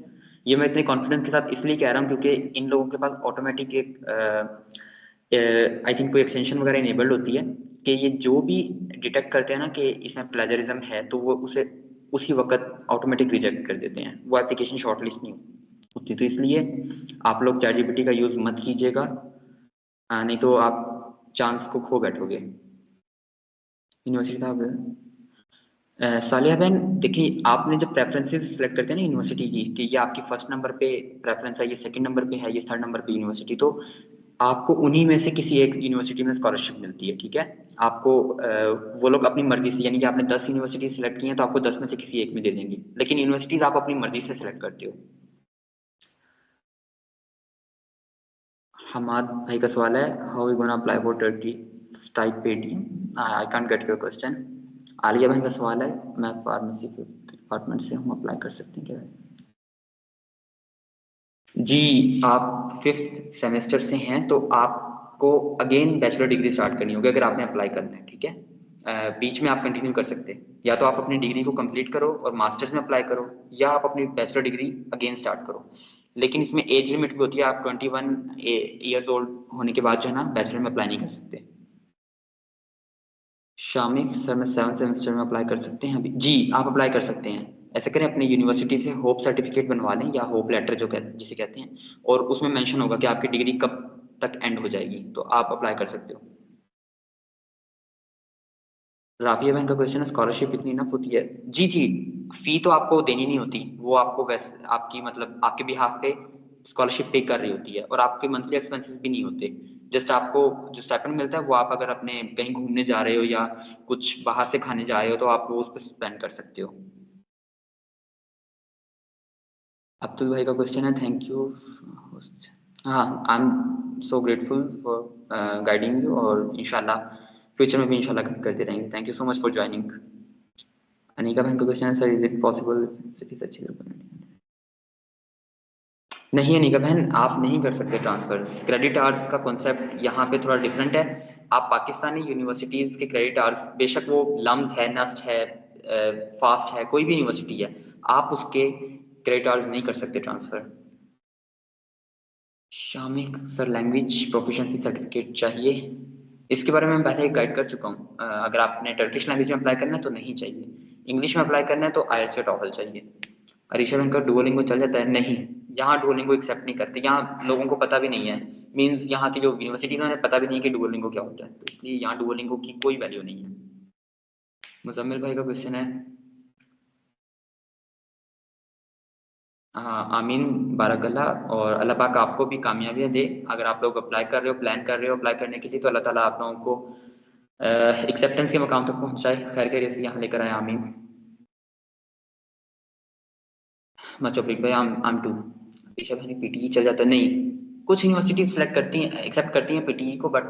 ये मैं इतने कॉन्फिडेंस के साथ इसलिए कह रहा हूँ क्योंकि इन लोगों के पास ऑटोमेटिक एक आई थिंक कोई एक्सटेंशन वगैरह इनेबल्ड होती है कि ये जो भी डिटेक्ट करते हैं ना कि इसमें प्लेजरिज्म है तो वो उसे उसी वक्त ऑटोमेटिक रिजेक्ट कर देते हैं, वो एप्लीकेशन शॉर्टलिस्ट नहीं होती। तो इसलिए आप लोग चैट जीपीटी का यूज मत कीजिएगा, नहीं तो आप चांस को खो बैठोगे। यूनिवर्सिटी का सालिया बहन देखिए, आपने जब प्रेफरेंसेस सिलेक्ट करते हैं ना यूनिवर्सिटी की कि ये आपकी फर्स्ट नंबर पे प्रेफरेंस है, ये सेकंड नंबर पे है, ये थर्ड नंबर पे यूनिवर्सिटी, तो आपको उन्हीं में से किसी एक यूनिवर्सिटी में स्कॉलरशिप मिलती है, ठीक है। आपको वो लोग अपनी मर्जी से, यानी कि आपने 10 यूनिवर्सिटी सिलेक्ट की हैं तो आपको 10 में से किसी एक में दे देंगे, लेकिन यूनिवर्सिटीज आप अपनी मर्जी से सिलेक्ट करते हो। हमाद भाई का सवाल है how you gonna apply for Turkey Stipendium? I can't get your question. Alia बहन का सवाल है मैं फार्मेसी डिपार्टमेंट से हूँ, अप्लाई कर सकते हैं क्या? जी, आप 5th सेमेस्टर से हैं तो आपको अगेन बैचलर डिग्री स्टार्ट करनी होगी अगर आपने अप्लाई करना है, ठीक है। बीच में आप कंटिन्यू कर सकते हैं, या तो आप अपनी डिग्री को कंप्लीट करो और मास्टर्स में अप्लाई करो, या आप अपनी बैचलर डिग्री अगेन स्टार्ट करो। लेकिन इसमें एज लिमिट भी होती है, आप 21 ईयर्स ओल्ड होने के बाद जो है ना बैचलर में अप्लाई नहीं कर सकते। शामिक सर मैं 7th सेमेस्टर में अप्लाई कर सकते हैं अभी? जी, आप अप्लाई कर सकते हैं। ऐसे करें अपनी यूनिवर्सिटी से होप सर्टिफिकेट बनवा लें, या होप लेटर जिसे कहते हैं, और उसमें मेंशन होगा कि आपकी डिग्री कब तक एंड हो जाएगी, तो आप अप्लाई कर सकते हो। राफिया बहन का क्वेश्चन है स्कॉलरशिप इतनी इनफ होती है? जी जी, फी तो आपको देनी नहीं होती, वो आपको वैसे आपकी मतलब आपके बिहाफ पे स्कॉलरशिप पे कर रही होती है, और आपके मंथली एक्सपेंसेस भी नहीं होते। जस्ट आपको जो स्टाइपेंड मिलता है वो आप अगर अपने कहीं घूमने जा रहे हो या कुछ बाहर से खाने जा रहे हो तो आप वो उस पर स्पेंड कर सकते हो। अब्दुल भाई का क्वेश्चन है थैंक यू। हाँ, I am so grateful for guiding you, और इंशाल्लाह फ्यूचर में भी इंशाल्लाह करते रहेंगे। Thank you so much for joining. Anika बहन का क्वेश्चन है sir is it possible cities अच्छी? नहीं अनिका बहन, आप नहीं कर सकते ट्रांसफर। क्रेडिट आवर्स का कॉन्सेप्ट यहाँ पे थोड़ा डिफरेंट है। आप पाकिस्तानी यूनिवर्सिटीज के क्रेडिट आवर्स, बेशक वो लम्स है, नस्ट है, फास्ट है, कोई भी यूनिवर्सिटी है, आप उसके क्रेडिट आवर्स नहीं कर सकते transfer. Shamik sir language proficiency certificate चाहिए? इसके बारे में मैं पहले गाइड कर चुका हूँ। अगर आपने टर्किश लैंग्वेज में अप्लाई करना है तो नहीं चाहिए, इंग्लिश में अप्लाई करना है तो आईएलटीएस या टॉफल चाहिए। अरीशा बहन का डुओलिंगो चल जाता है? नहीं, यहाँ डुओलिंगो एक्सेप्ट नहीं करते, यहाँ लोगों को पता भी नहीं है, मींस यहाँ की जो यूनिवर्सिटीज है पता भी नहीं है कि डुओलिंगो क्या होता है, तो इसलिए यहाँ डुओलिंगो की कोई वैल्यू नहीं है। मुजम्मिल भाई का क्वेश्चन है हाँ आमीन बारकल्लाह, और अल्लाह पाक आपको भी कामयाबियाँ दे। अगर आप लोग अप्लाई कर रहे हो, प्लान कर रहे हो अप्लाई करने के लिए, तो अल्लाह ताला आप लोगों को एक्सेप्टेंस के मकाम तक पहुँचाए, खैर खैरियत से यहाँ लेकर आए, आमीन। मचोप्रिक भाई I'm 2. ईशा भाई पीटीई चल जाता है, नहीं कुछ यूनिवर्सिटी सिलेक्ट करती हैं, एक्सेप्ट करती हैं पीटीई को, बट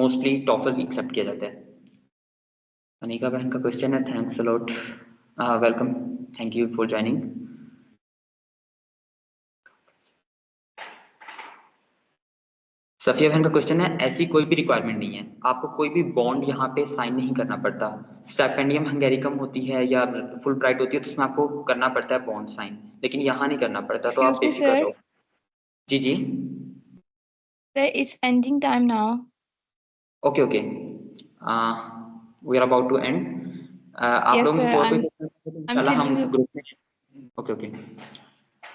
मोस्टली टॉफल एक्सेप्ट किया जाता है. अनिका बहन का क्वेश्चन है, thanks a lot, welcome, thank you for joining. Safia बहन का क्वेश्चन है, ऐसी कोई भी रिक्वायरमेंट नहीं है, आपको कोई भी बॉन्ड यहाँ पे साइन नहीं करना पड़ता. स्टाइपेंडियम हंगेरिकम होती है या फुल ब्राइट होती है तो उसमें आपको करना पड़ता है बॉन्ड साइन, लेकिन यहाँ नहीं करना पड़ता, तो आप Excuse me, बेफिक्र sir. रहो. जी जी, Sir, it's ending time now. Okay okay, we are about to end. आप Yes, लोगों sir. को और कोई I'm क्वेश्चन है तो इंशाल्लाह telling हम you. ग्रुप में, ओके ओके,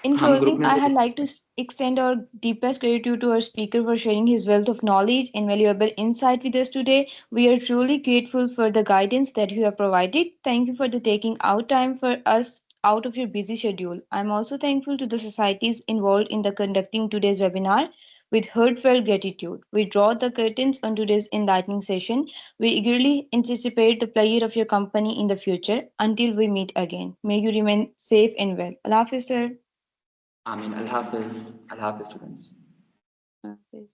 In हम ग्रुप closing, में I had like to extend our deepest gratitude to our speaker for sharing his wealth of knowledge and valuable insight with us today. We are truly grateful for the guidance that you have provided. Thank you for the taking out time for us out of your busy schedule. I'm also thankful to the societies involved in the conducting today's webinar. With heartfelt gratitude, we draw the curtains on today's enlightening session. We eagerly anticipate the pleasure of your company in the future. Until we meet again, may you remain safe and well. Allah Hafiz, sir. आमीन. अल्लाह हाफिज, अल्लाह हाफिज students. Hafiz.